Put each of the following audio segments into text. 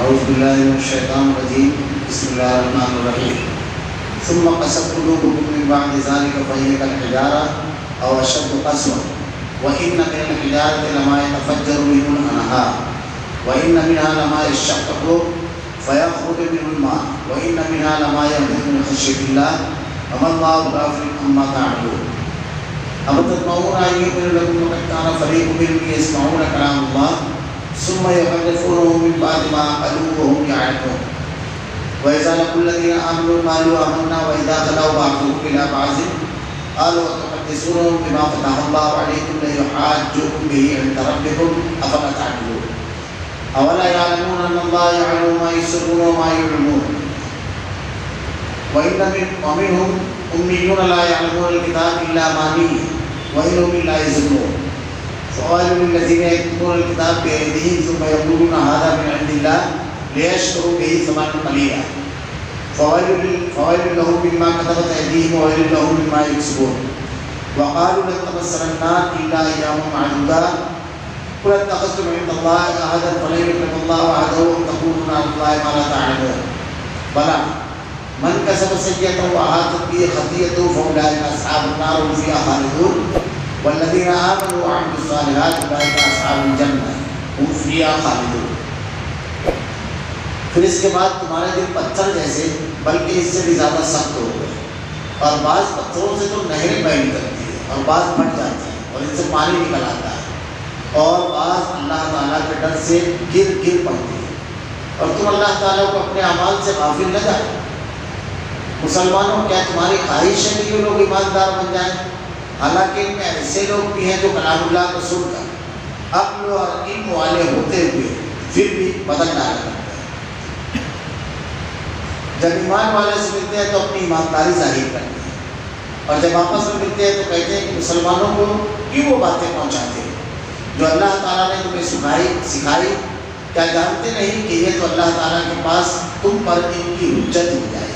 اعوذ باللہ من الشیطان الرجیم بسم اللہ الرحمن الرحیم ثم قست قلوبكم من بعد ذلك فهي كالحجارة أو أشد قسوة وإن من الحجارة لما يتفجر منه الأنهار وإن منها لما يشقق فيخرج منه الماء وإن منها لما يهبط من خشية الله وما الله بغافل عما تعملون أفتطمعون أن يؤمنوا لكم وقد كان فريق منهم يسمعون كلام الله ثم يحرفونه من بعد ما قالوه وهم يعلمون وإذا لقوا الذين آمنوا قالوا آمنا وإذا خلوا بعضهم إلى بعض قالوا أتحدثونهم بما فتح الله عليكم ليحاجوكم به عند ربكم أفلا تعقلون أولا يعلمون أن الله يعلم ما يسرون وما يعلنون ومنهم أميون لا يعلمون الكتاب إلا أماني وإنهم إلا يظنون فويل للذين يكتبون الكتاب بأيديهم ثم يقولون هذا من عند الله ليشتروا به ثمنا قليلا فويل لهم مما كتبت أيديهم وويل لهم مما يكسبون وقالوا لن تمسنا النار إلا أياما معدودة قل اتخذتم عند الله عهدا فلن يخلف الله عهده وأن تقولون على الله ما لا تعلمون بلى من كسب سيئة وأحاطت به خطيئته فأولئك أصحاب النار هم فيها خالدون والذين آمنوا وعملوا الصالحات أولئك أصحاب الجنة هم فيها خالدون. پھر اس کے بعد تمہارے دل پتھر جیسے بلکہ اس سے بھی زیادہ سخت ہو گئے اور بعض پتھروں سے تو نہریں بہہ نکلتی ہے اور بعض پھٹ جاتی ہیں اور ان سے پانی نکل آتا ہے اور بعض اللہ تعالیٰ کے ڈر سے گر پڑتی ہے اور تم اللہ تعالیٰ کو اپنے اعمال سے غافل نہ جاؤ. مسلمانوں کیا تمہاری خواہش ہے کہ یہ لوگ ایماندار بن جائیں؟ حالانکہ ان میں ایسے لوگ بھی ہیں جو کلام اللہ کو سن کر عقل اور علم والے ہوتے ہوئے پھر بھی بدل ڈالا کرتے ہیں. جب ایمان والے سے ملتے ہیں تو اپنی ایمانداری ظاہر کرتے ہیں اور جب آپس میں ملتے ہیں تو کہتے ہیں کہ مسلمانوں کو کیوں وہ باتیں پہنچاتے ہیں جو اللہ تعالیٰ نے تمہیں سکھائی. کیا جانتے نہیں کہ یہ تو اللہ تعالیٰ کے پاس تم پر ان کی حجت ہو جائے.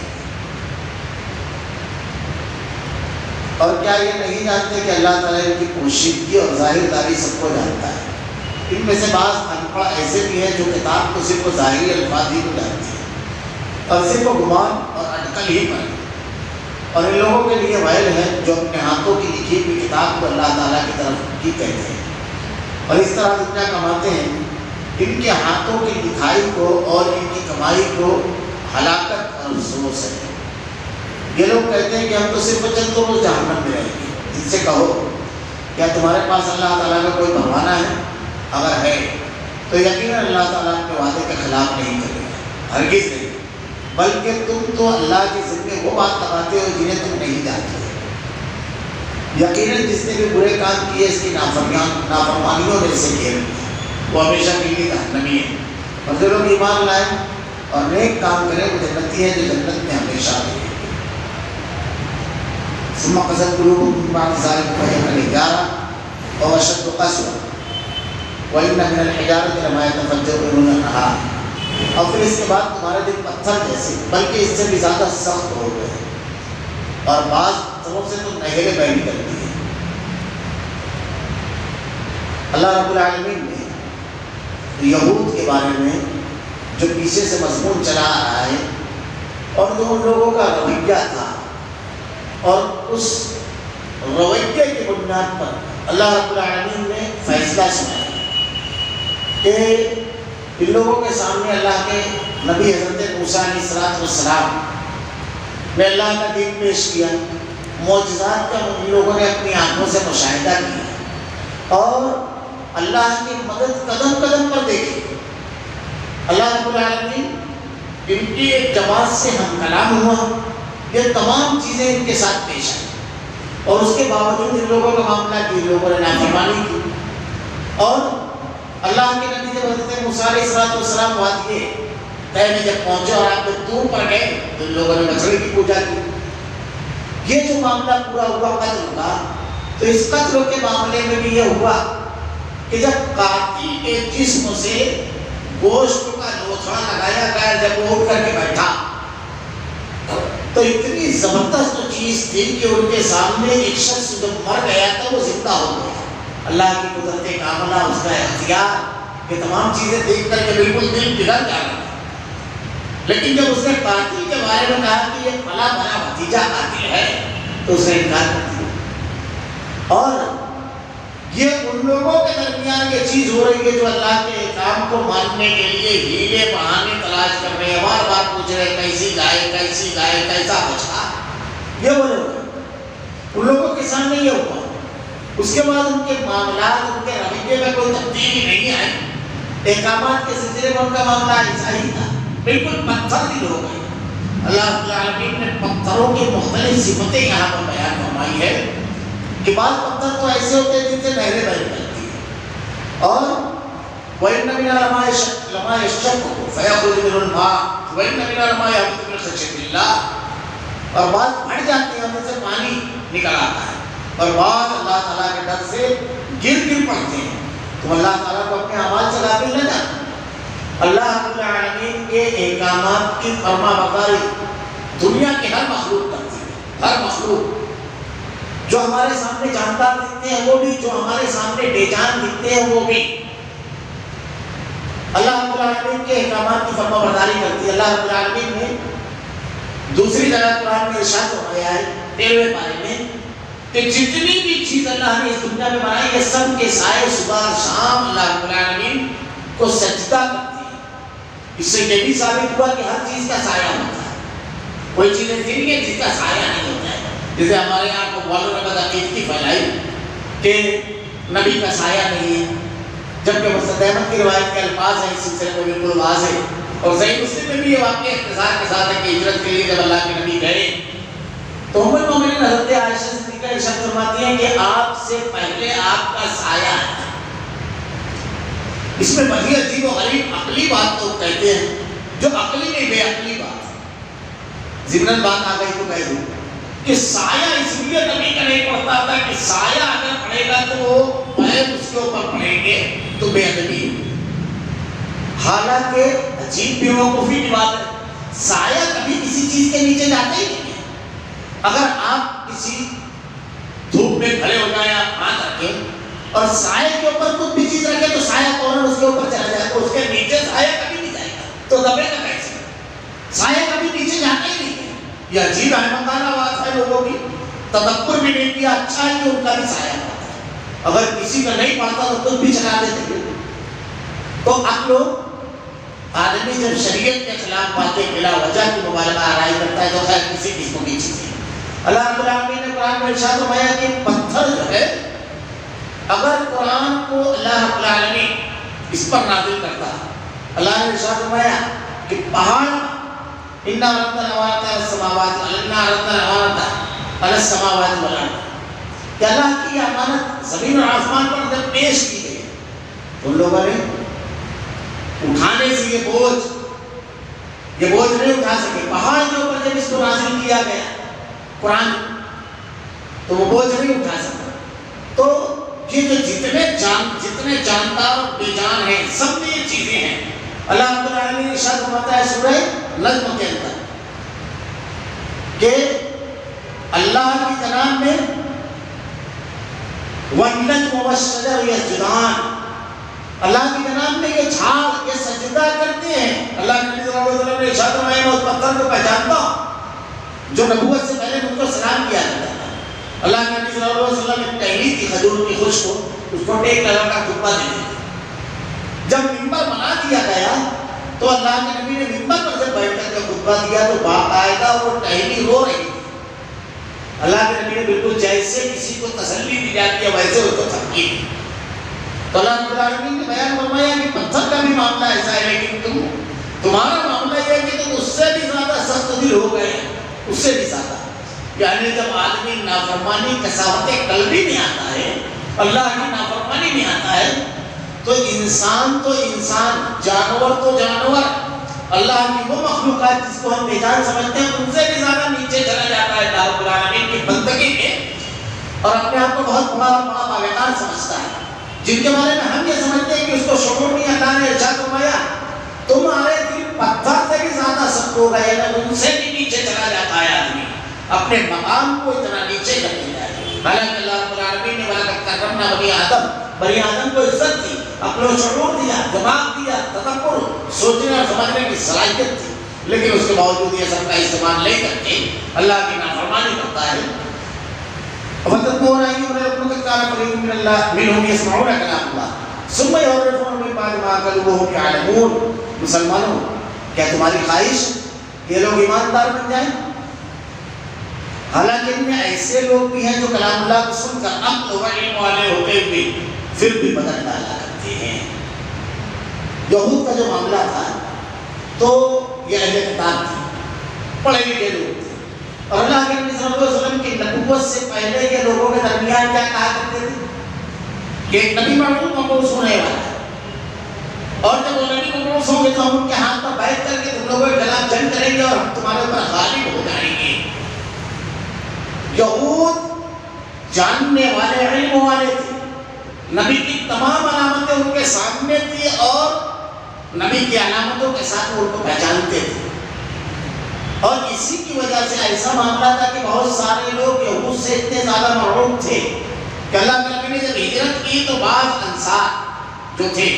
اور کیا یہ نہیں جانتے کہ اللہ تعالیٰ ان کی پوشیدگی اور ظاہر داری سب کو جانتا ہے. ان میں سے بعض ان پڑھ ایسے بھی ہیں جو کتاب کو صرف ظاہری الفاظ ہی کو جانتے ہیں اور صرف گمان اور اٹکل ہی پر. اور ان لوگوں کے لیے ویل ہے جو اپنے ہاتھوں کی لکھی ہوئی کتاب کو اللہ تعالیٰ کی طرف کی کہتے ہیں اور اس طرح دنیا کماتے ہیں. ان کے ہاتھوں کی لکھائی کو اور ان کی کمائی کو ہلاکت اور افسوس ہے. یہ لوگ کہتے ہیں کہ ہم تو صرف چند روز جہنم میں رہیں گے. ان سے کہو کیا تمہارے پاس اللہ تعالیٰ کا کوئی بہانہ ہے؟ اگر ہے تو یقیناً اللہ تعالیٰ کے وعدے کے خلاف نہیں کرے گا، ہرگز نہیں. بلکہ تم تو اللہ کے ذمے وہ بات لگاتے ہو جنہیں تم نہیں جانتے. یقیناً جس نے بھی برے کام کیے اس کی نافرمانیوں میں سے گھیر وہ ہمیشہ کے لیے جہنمی ہے. اور جو لوگ ایمان لائیں اور نیک کام کریں وہ جنتی ہیں جو جنت میں ہمیشہ رہیں گے. ثم قست قلوبكم من بعد ذلك فهي كالحجارة أو أشد قسوة وإن من الحجارة لما يتفجر منه الأنهار. اور پھر اس کے بعد تمہارے دل پتھر جیسے بلکہ اس سے بھی زیادہ سخت ہو گئے اور بعض پتھروں سے تو نہریں بہہ نکلتی ہیں. اللہ رب العالمین نے یہود کے بارے میں جو پیچھے سے مضمون چلا آ رہا ہے اور جو ان لوگوں کا رویہ تھا اور اس رویے کی بنیاد پر اللہ رب العالمین نے فیصلہ سنایا کہ ان لوگوں کے سامنے اللہ کے نبی حضرت موسیٰ علیہ السلام نے اللہ کا دین پیش کیا. معجزات کا ان لوگوں نے اپنی آنکھوں سے مشاہدہ کیا اور اللہ کی مدد قدم قدم پر دیکھی. اللہ رب العالمین ان کی ایک جماعت سے ہم کلام ہوا. یہ تمام چیزیں ان کے ساتھ پیش آئیں اور اس کے باوجود ان لوگوں کا معاملہ کہ ان لوگوں نے نافرمانی کی. اور اللہ کے نبی جب حضرت موسیٰ علیہ السلام وادی طے میں جب پہنچے اور آپ جب دور پر گئے تو ان لوگوں نے مچھلی کی پوجا کی. یہ جو معاملہ پورا ہوا قتل کا تو اس قتل کے معاملے میں بھی یہ ہوا کہ جب قاتل کے جسم سے گوشت کا لوتھڑا لگایا گیا جب وہ اٹھ کر کے بیٹھا تو اتنی زبردست چیز تھی کہ ان کے سامنے ایک شخص جو مر گیا تھا وہ زندہ ہو گیا. اللہ کی قدرت کاملہ، اس کا اختیار، یہ تمام چیزیں دیکھ کر کے بالکل دل پگھل جا رہا ہے. لیکن جب اس نے قاتل کے بارے میں کہا کہ یہ فلاں بنا بھتیجا قاتل ہے تو اس نے انکار کر دیا۔ اور یہ ان لوگوں کے درمیان یہ چیز ہو رہی ہے جو اللہ کے احکام کو ماننے کے لیے ہیلے بہانے تلاش کر رہے ہیں، بار بار پوچھ رہے ہیں کیسی گائے کیسا بچہ، یہ بولے ان لوگوں کے سامنے یہ ہوا۔ اس کے بعد ان کے معاملات، ان کے رویے میں کوئی تبدیلی نہیں آئی، احکامات کے سلسلے میں ان کا معاملہ ایسا ہی تھا، بالکل پتھر دل ہو گئے۔ اللہ رب العالمین نے پتھروں کی مختلف صفتیں یہاں پر بیان فرمائی ہے کہ بعض پتھر تو ایسے ہوتے ہیں جن سے نہریں بہ نکلتی ہیں، اور وَإِنَّ مِنَ لَمَا يَشَّقُّ فَيَخْرُجُ مِنْهُ الْمَاءُ وَإِنَّ مِنَ لَمَا يَهْبِطُ مِنْ خَشْيَةِ اللَّهِ، اور بعض پھٹ جاتے ہیں ان میں سے پانی نکل آتا ہے، اور بعض اللہ تعالیٰ کے ڈر سے گر پڑتے ہیں۔ تو اللہ تعالیٰ کو اپنے اعمال سے غافل نہ جانا۔ اللہ رب العالمین کے احکامات کی فرما برداری دنیا کے ہر مخلوق کرتی ہے، ہر مخلوق، جو ہمارے سامنے جاندار دکھتے ہیں وہ بھی، جو ہمارے سامنے بے جان دکھتے ہیں وہ بھی، اللہ رب العالمین کے احکامات کی فرما برداری کرتی ہے۔ اللہ رب العالمین نے دوسری جگہ قرآن میں ارشاد فرمایا ہے 13ویں پارے میں کہ جتنی بھی چیز اللہ نے اس دنیا میں بنائی ہے سب کے سائے صبح اور شام اللہ رب العالمین کو سجدہ کرتی ہے۔ اس سے یہ بھی ثابت ہوا کہ ہر چیز کا سایہ ہوتا ہے، کوئی چیز ایسی نہیں ہے جس کا سایہ نہیں ہوتا ہے۔ جیسے ہمارے یہاں کو والوں نے بدعقیدگی پھیلائی کہ نبی کا سایہ نہیں ہے، جبکہ مسند احمد کی روایت کے الفاظ ہیں اس سلسلے میں بالکل واضح ہے، اور صحیح مسلم میں بھی یہ واقعہ اختصار کے ساتھ ہے کہ ہجرت کے لیے جب اللہ کے نبی گئے تو ام المومنین حضرت عائشہ صدیقہ ارشاد فرماتی ہیں کہ آپ سے پہلے آپ کا سایہ ہے۔ اس میں بڑی عجیب و غریب عقلی بات تو کہتے ہیں جو عقلی نہیں، بے عقلی بات، ضمناً بات آ گئی تو کہہ دوں کہ سایہ اس لیے نبی کا نہیں پڑتا تھا کہ سایہ اگر پڑے گا تو وہ پیر اس کے اوپر پڑیں گے تو بے ادبی۔ حالانکہ عجیب بیوقوفی کی بات ہے، سایہ کبھی کسی چیز کے نیچے جاتے ہی نہیں ہے۔ اگر آپ کسی دھوپ میں کھڑے ہو جائیں، آپ ہاتھ رکھیں اور سائے کے اوپر کچھ بھی چیز رکھیں تو سایہ فوراً اس کے اوپر چلا جائے گا، اس کے نیچے سایہ کبھی نہیں جائے گا، تو دبے گا کیسے؟ سایہ کبھی نیچے جاتا ہی نہیں ہے۔ یہ عجیب احمقانہ بات ہے، لوگوں کی تدبر بھی نہیں کیا، اچھا ہے کہ ان کا بھی سایہ پڑتا ہے، اگر کسی کا نہیں پڑتا تو خود بھی چلا دیتے ہیں۔ تو اب لوگ آدمی جب شریعت کے خلاف باتیں بلا وجہ کی مبالغہ آرائی کرتا ہے تو خیر کسی قسم کی چیزیں۔ اللہ رب العالمین نے قرآن میں ارشاد فرمایا کہ پتھر جو ہے اگر قرآن کو اللہ رب العالمین اس پر نازل کرتا، اللہ نے ارشاد فرمایا کہ پہاڑ اِنَّا عَرَضْنَا الْأَمَانَةَ عَلَى السَّمَاوَاتِ وَالْأَرْضِ، کہ اللہ کی امانت زمین اور آسمان پر جب پیش کی گئی ان لوگوں نے اٹھانے سے یہ بوجھ نہیں اٹھا سکے۔ پہاڑ کے اوپر جب اس کو نازل کیا گیا قرآن تو وہ بوجھ نہیں اٹھا سکا۔ تو یہ جو جتنے جاندار اور بے جان ہیں سب میں یہ چیزیں ہیں۔ اللہ رب العالمین ارشاد فرماتا ہے سورہ نجم کے اندر کہ اللہ کی جناب میں وَالنَّجْمُ وَالشَّجَرُ يَسْجُدَانِ، اللہ کی جناب میں یہ جھاڑ یہ سجدہ کرتے ہیں۔ اللہ کے نبی صلی اللہ علیہ وسلم نے ارشاد فرمایا میں اس پتھر کو پہچانتا ہوں جو نبوت سے پہلے مجھ کو سلام کیا جاتا تھا۔ اللہ کے نبی صلی اللہ علیہ وسلم نے ٹہنی تھی کھجور کی خشک کو، اس کو ٹیک لگا کر خطبہ دیتے تھے۔ جب ممبر بنا دیا گیا تو اللہ کے نبی نے ممبر پر جب بیٹھ کر کے خطبہ دیا تو باقاعدہ وہ ٹہنی رو رہی تھی۔ اللہ کے نبی نے بالکل جیسے کسی کو تسلی دی جاتی ہے ویسے اس کو تھپکی دی۔ تو اللہ رب العالمین نے بیان فرمایا کہ پتھر کا بھی معاملہ ایسا ہے، لیکن تمہارا معاملہ یہ ہے کہ تم اس سے بھی زیادہ سخت دل ہو گئے ہیں، اس سے بھی زیادہ۔ یعنی جب آدمی نافرمانی کساوت قلبی میں آتا ہے، اللہ کی نافرمانی میں آتا ہے تو انسان، جانور تو جانور، اللہ کی وہ مخلوقات جس کو ہم بے جان سمجھتے ہیں ان سے بھی زیادہ نیچے چلا جاتا ہے اللہ رب العالمین کی بندگی میں، اور اپنے آپ کو بہت بڑا باوقار سمجھتا ہے، جن کے بارے میں ہم یہ سمجھتے ہیں کہ اس کو شعور نہیں۔ اللہ نے ارشاد فرمایا تمہارے دل پتھر سے بھی زیادہ سخت ہو گئے ہیں، ان سے بھی نیچے چلا جاتا ہے آدمی، اپنے مقام کو اتنا نیچے کر دیتا ہے۔ حالانکہ اللہ رب العالمین نے وَلَقَدْ كَرَّمْنَا بَنِي آدم کو عزت دی، عقل و شعور دیا، دماغ دیا، تدبر، سوچنے اور سمجھنے کی صلاحیت دی، لیکن اس کے باوجود یہ سب کا استعمال لے کر کے اللہ کی نافرمانی کرتا ہے. مسلمانوں کیا تمہاری خواہش یہ لوگ ایماندار بن جائیں؟ حالانکہ ان میں ایسے لوگ بھی ہیں جو کلام اللہ کو سن کر عقل و علم والے ہوتے ہوئے پھر بھی بدل ڈالا کرتے ہیں. یہود کا جو معاملہ تھا تو یہ اہل کتاب تھے، پڑھے لکھے لوگ تھے، اور اللہ کے نبی صلی اللہ علیہ وسلم کی نبوت سے پہلے یہ لوگوں کے درمیان کیا کہا کرتے تھے کہ ایک نبی مبعوث ہونے والا ہے، اور جب وہ نبی مبعوث ہوں گے تو ہم ان کے ہاتھ پر بیٹھ کر کے تم لوگوں کے خلاف جنگ کریں گے اور ہم تمہارے اوپر غالب ہو جائیں گے. یہود جاننے والے علم والے تھے، نبی کی تمام علامتیں ان کے سامنے تھی اور نبی کی علامتوں کے ساتھ وہ ان کو پہچانتے تھے. اور اسی کی وجہ سے ایسا معاملہ تھا کہ بہت سارے لوگ یہود سے اتنے زیادہ مرعوب تھے کہ اللہ کے نبی نے جب ہجرت کی تو بعض انصار جو تھے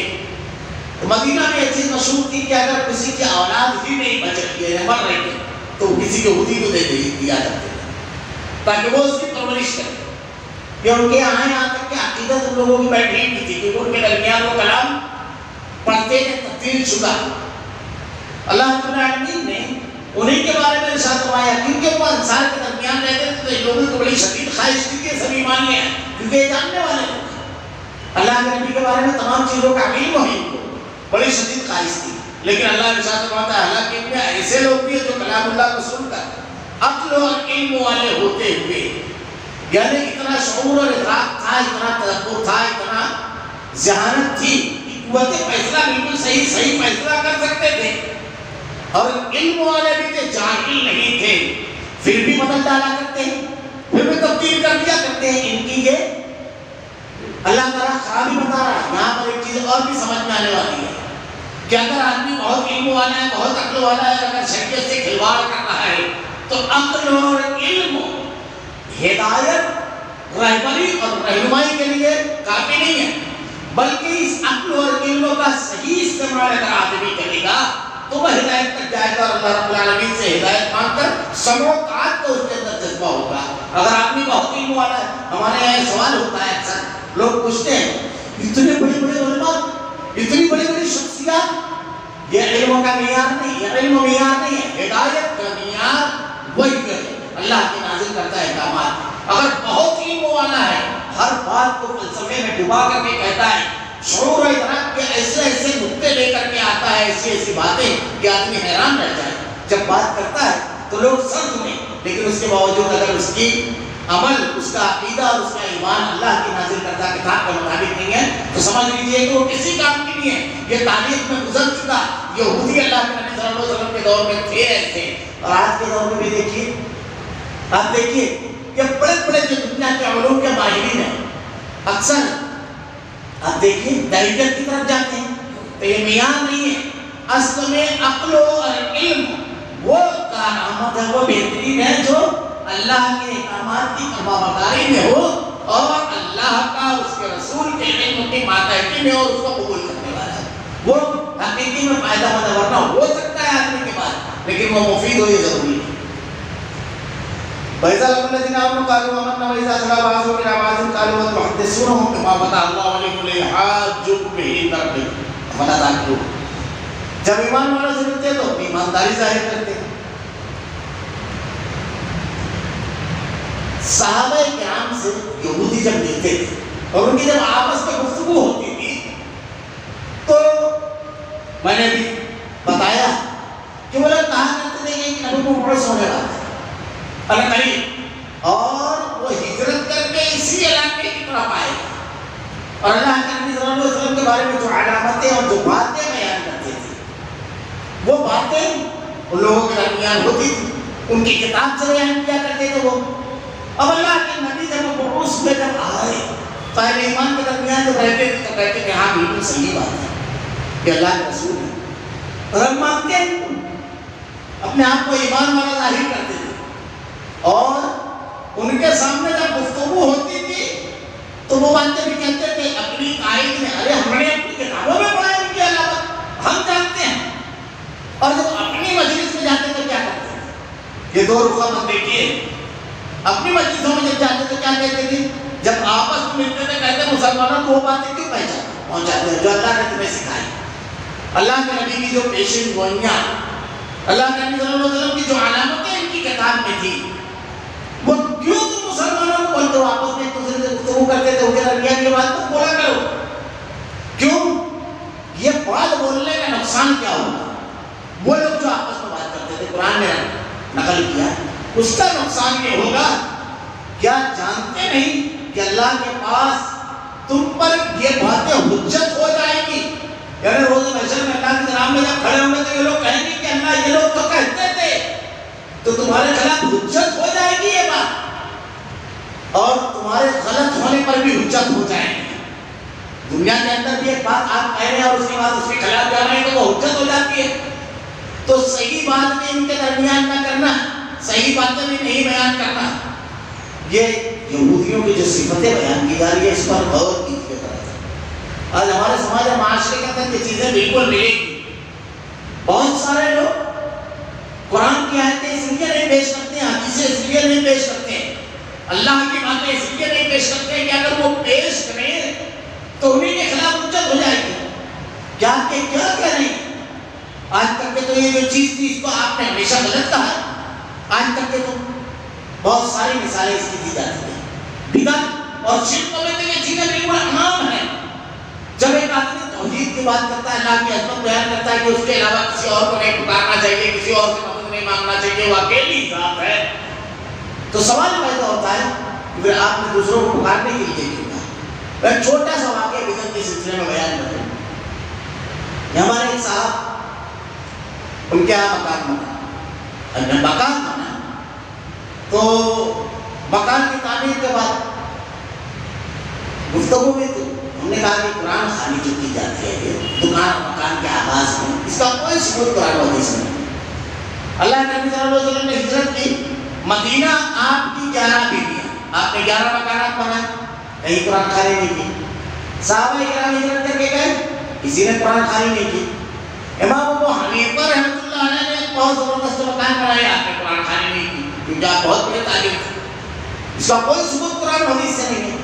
تو مدینہ میں ایک چیز مشہور تھی کہ اگر کسی کی اولاد ہی نہیں بچ رہی ہے، مر رہی ہے، تو کسی یہودی کو دے دیا جاتا تھا تاکہ وہ اس کی پرورش کرے. یہ ان کے یہاں تک کہ عقیدت ان لوگوں کی بیٹھی ہوئی تھی کیونکہ ان کے درمیان وہ کلام پڑھتے ہیں تبدیل شدہ. اللہ رب العالمین نے انہیں کے بارے میں ارشاد فرمایا کیونکہ وہ انصار کے درمیان رہتے تھے تو لوگوں کو بڑی شدید خواہش تھی کہ سب ایمان لے آئیں کیونکہ یہ جاننے والے لوگ ہیں. اللہ کے نبی کے بارے میں تمام چیزوں کا علم ہے، ان کو بڑی شدید خواہش تھی. لیکن اللہ ارشاد فرماتا ہے حالانکہ ان میں ایسے لوگ بھی ہیں جو کلام اللہ کو سن کر عقل اور علم والے ہوتے ہوئے، یعنی اتنا شعور اور ادراک تھا، اتنا تدبر تھا، اتنا ذہانت تھی، قوت فیصلہ بالکل صحیح فیصلہ کر سکتے تھے، اور علم والے بھی تھے، جاہل نہیں تھے، پھر بھی بدل ڈالا کرتے ہیں، پھر بھی تبدیل کر دیا کرتے ہیں. ان کی یہ اللہ تعالیٰ خرابی بتا رہا ہے. یہاں پر ایک چیز اور بھی سمجھ میں آنے والی ہے کہ اگر آدمی بہت علم والا ہے، بہت عقل والا ہے، اگر شریعت سے کھلواڑ کر رہا ہے تو عقل اور علم ہدایت، رہبری اور رہنمائی کے لیے کافی نہیں ہے، بلکہ اس عقل اور علم کا صحیح استعمال اگر آدمی کرے گا تو وہ ہدایت تک جائے گا اور اللہ رب العالمین سے ہدایت مانگ کر سمع و طاعت کا اس کے اندر جذبہ ہوگا. اگر آدمی بہت علم والا ہے، ہمارے یہاں سوال ہوتا ہے اکثر، لوگ پوچھتے ہیں اتنے بڑے بڑے علماء، اتنی بڑی بڑی شخصیات، یہ علم کا معیار نہیں، یہ علم معیار نہیں ہے، ہدایت کا معیار وہی ہے اللہ کی نازل کرتا ہے احکامات. اگر بہت علم والا ہے، ہر بات کو فلسفے میں ڈبا کر کے کہتا ہے، شعور و ادراک کے ایسے نقطے لے کر کے آتا ہے، ایسی باتیں کہ آدمی حیران رہ جائے. جب بات کرتا ہے تو لوگ سمجھ میں، لیکن اس کے باوجود اگر اس کی عمل، اس کا عقیدہ اور اس کا ایمان اللہ کی نازل کردہ کتاب کے مطابق نہیں ہے تو سمجھ لیجئے کہ وہ کسی کام کی نہیں ہے. یہ تاریخ میں گزر چکا. یہودی اللہ کے نبی صلی اللہ علیہ وسلم کے دور میں تھے ایسے، اور آج کے دور میں بھی دیکھیے، آپ دیکھیے کہ بڑے بڑے جو دنیا کے علوم کے ماہرین ہیں، اکثر آپ دیکھیے دہشت کی طرف جاتے ہیں تو یہ معیار نہیں ہے. اصل میں عقل اور علم وہ کارآمد ہے، وہ بہترین ہے جو اللہ کے احکامات کی فرمانبرداری میں ہو اور اللہ کا اس کے رسول کے علم کی ماتحتی میں اور اس کو قبول کرنے والا ہے. وہ حقیقی میں فائدہ مند ورنہ ہو سکتا ہے آدمی کے بعد، لیکن وہ مفید ہو، یہ ضروری ہے. وَإِذَا لَقُوا الَّذِينَ آمَنُوا قَالُوا آمَنَّا وَإِذَا خَلَا بَعْضُهُمْ إِلَىٰ بَعْضٍ قَالُوا أَتُحَدِّثُونَهُم بِمَا فَتَحَ اللَّهُ عَلَيْكُمْ لِيُحَاجُّوكُم بِهِ عِندَ رَبِّكُمْ أَفَلَا تَعْقِلُونَ. جب ایمان والوں سے ملتے تو ایمانداری ظاہر کرتے. صحابہ کرام سے یہودی جب ملتے تھے اور ان کی جب آپس میں گفتگو ہوتی تھی تو میں نے بھی بتایا کہ وہ لوگ کہا کرتے تھے کہ نبی مبعوث ہونے والا ہے قریب، اور وہ ہجرت کر کے اسی علاقے کی طرف آئے گا. اور اللہ کے نبی صلی اللہ علیہ وسلم کے بارے میں جو علامتیں اور جو باتیں بیان کرتے تھے وہ باتیں ان لوگوں کے درمیان ہوتی تھی، ان کی کتاب سے بیان کیا کرتے تھے وہ. اب اللہ کے نبی جب مبعوث ہوئے جب آئے تو اہل ایمان کے درمیان جب رہتے تھے تو کہتے کہ ہاں بالکل صحیح بات ہے کہ اللہ کے رسول ہے، اور ہم مانتے ہیں، اپنے آپ کو ایمان والا ظاہر کرتے تھے. اور ان کے سامنے جب گفتگو ہوتی تھی تو وہ باتیں بھی کہتے تھے اپنی قائد میں، ارے ہم نے اپنی کتابوں میں پڑھا ہے ان کی علامت، ہم جانتے ہیں. اور جب اپنی مجلس میں یہ دو رخا مت دیکھیے. اپنی مجلسوں میں جب جاتے تو کیا کہتے تھے؟ جب آپس میں ملتے تھے کہتے مسلمانوں کو وہ باتیں کیوں پہنچاتے ہیں جو اللہ نے تمہیں سکھائی. اللہ کے نبی کی جو پیشن گوئیاں، اللہ کے نبی صلی اللہ علیہ وسلم کی جو علامتیں ان کی کتاب میں تھی، وہ کیوں تم مسلمانوں کو بولتے ہو؟ آپس میں ایک دوسرے سے گفتگو کرتے تھے، ان کے درمیان یہ بات تو بولا کرو. کیوں؟ یہ بات بولنے کا نقصان کیا ہوگا؟ وہ لوگ جو آپس میں بات کرتے تھے، قرآن نے نقل کیا، اس کا نقصان یہ ہوگا. کیا جانتے نہیں کہ اللہ کے پاس تم پر یہ باتیں حجت ہو جائے گی؟ یعنی روز محشر میں اللہ کے نام میں جب کھڑے ہوں گے تو یہ لوگ کہیں گے کہ اللہ یہ لوگ تو کہتے تھے، تو تمہارے خلاف حجت ہو جائے گی یہ بات، اور تمہارے غلط ہونے پر بھی حجت ہو جائے گی. دنیا کے اندر بھی ایک بات آپ کہہ رہے ہیں اور اس کے بعد اس کے خلاف جا رہے ہیں تو وہ حجت ہو جاتی ہے. تو صحیح بات بھی ان کے درمیان نہ کرنا، صحیح باتیں بھی نہیں بیان کرنا. یہ یہودیوں کی جو صفتیں بیان کی جا رہی ہے اس پر غور کیجیے. آج ہمارے سماج اور معاشرے کے اندر یہ چیزیں بالکل ملیں گی. بہت سارے لوگ قرآن کی آیتیں اس لیے نہیں پیش کرتے ہیں، حدیثیں اس لیے نہیں پیش کرتے ہیں، اللہ کی باتیں اس لیے نہیں پیش کرتے ہیں کہ اگر وہ پیش کریں تو انہیں کے خلاف حجت ہو جائے گی. کیا کہ کیا کہہ رہے ہیں؟ آج تک کہ تو یہ جو چیز تھی اس کو آپ نے ہمیشہ غلط کہا ہے. آج تک کہ تو بہت ساری مثالیں اس کی دی جاتی ہیں. بدعت اور شرک میں تو یہ چیزیں بالکل عام ہیں. جب ایک آدمی توحید کی بات کرتا ہے، اللہ کی عظمت بیان کرتا ہے کہ اس کے علاوہ کسی اور کو نہیں پکارنا چاہیے، کسی اور سے مدد نہیں مانگنا چاہیے، وہ اکیلی ذات ہے، تو سوال پیدا ہوتا ہے کہ پھر آپ نے دوسروں کو پکارنے کے لیے کیوں کہا؟ میں چھوٹا سا واقعہ بدعت کے سلسلے میں بیان کرتا ہوں. ہمارے ایک صاحب، ان کے یہاں مکان بنا، تو مکان کی تعمیر کے بعد گفتگو میں تو ہم نے کہا کہ قرآن خوانی جو کی جاتی ہے دکان مکان کے آغاز میں، اس کا کوئی ثبوت قرآن و حدیث نہیں. اللہ کے نبی صلی اللہ علیہ وسلم نے ہجرت کی، مدینہ آپ کی 11 بیویاں، آپ نے 11 مکانات بنائے، کہیں قرآن خوانی نہیں کی. صحابہ کرام ہجرت کر کے گئے، کسی نے قرآن خوانی نہیں کی. امام ابو حنیفہ رحمۃ اللہ علیہ نے ایک بہت زبردست مکان بنایا، آپ نے قرآن خوانی نہیں کی کیونکہ آپ بہت بڑے تعلیم تھے. اس کا کوئی ثبوت قرآن و حدیث سے نہیں ہے.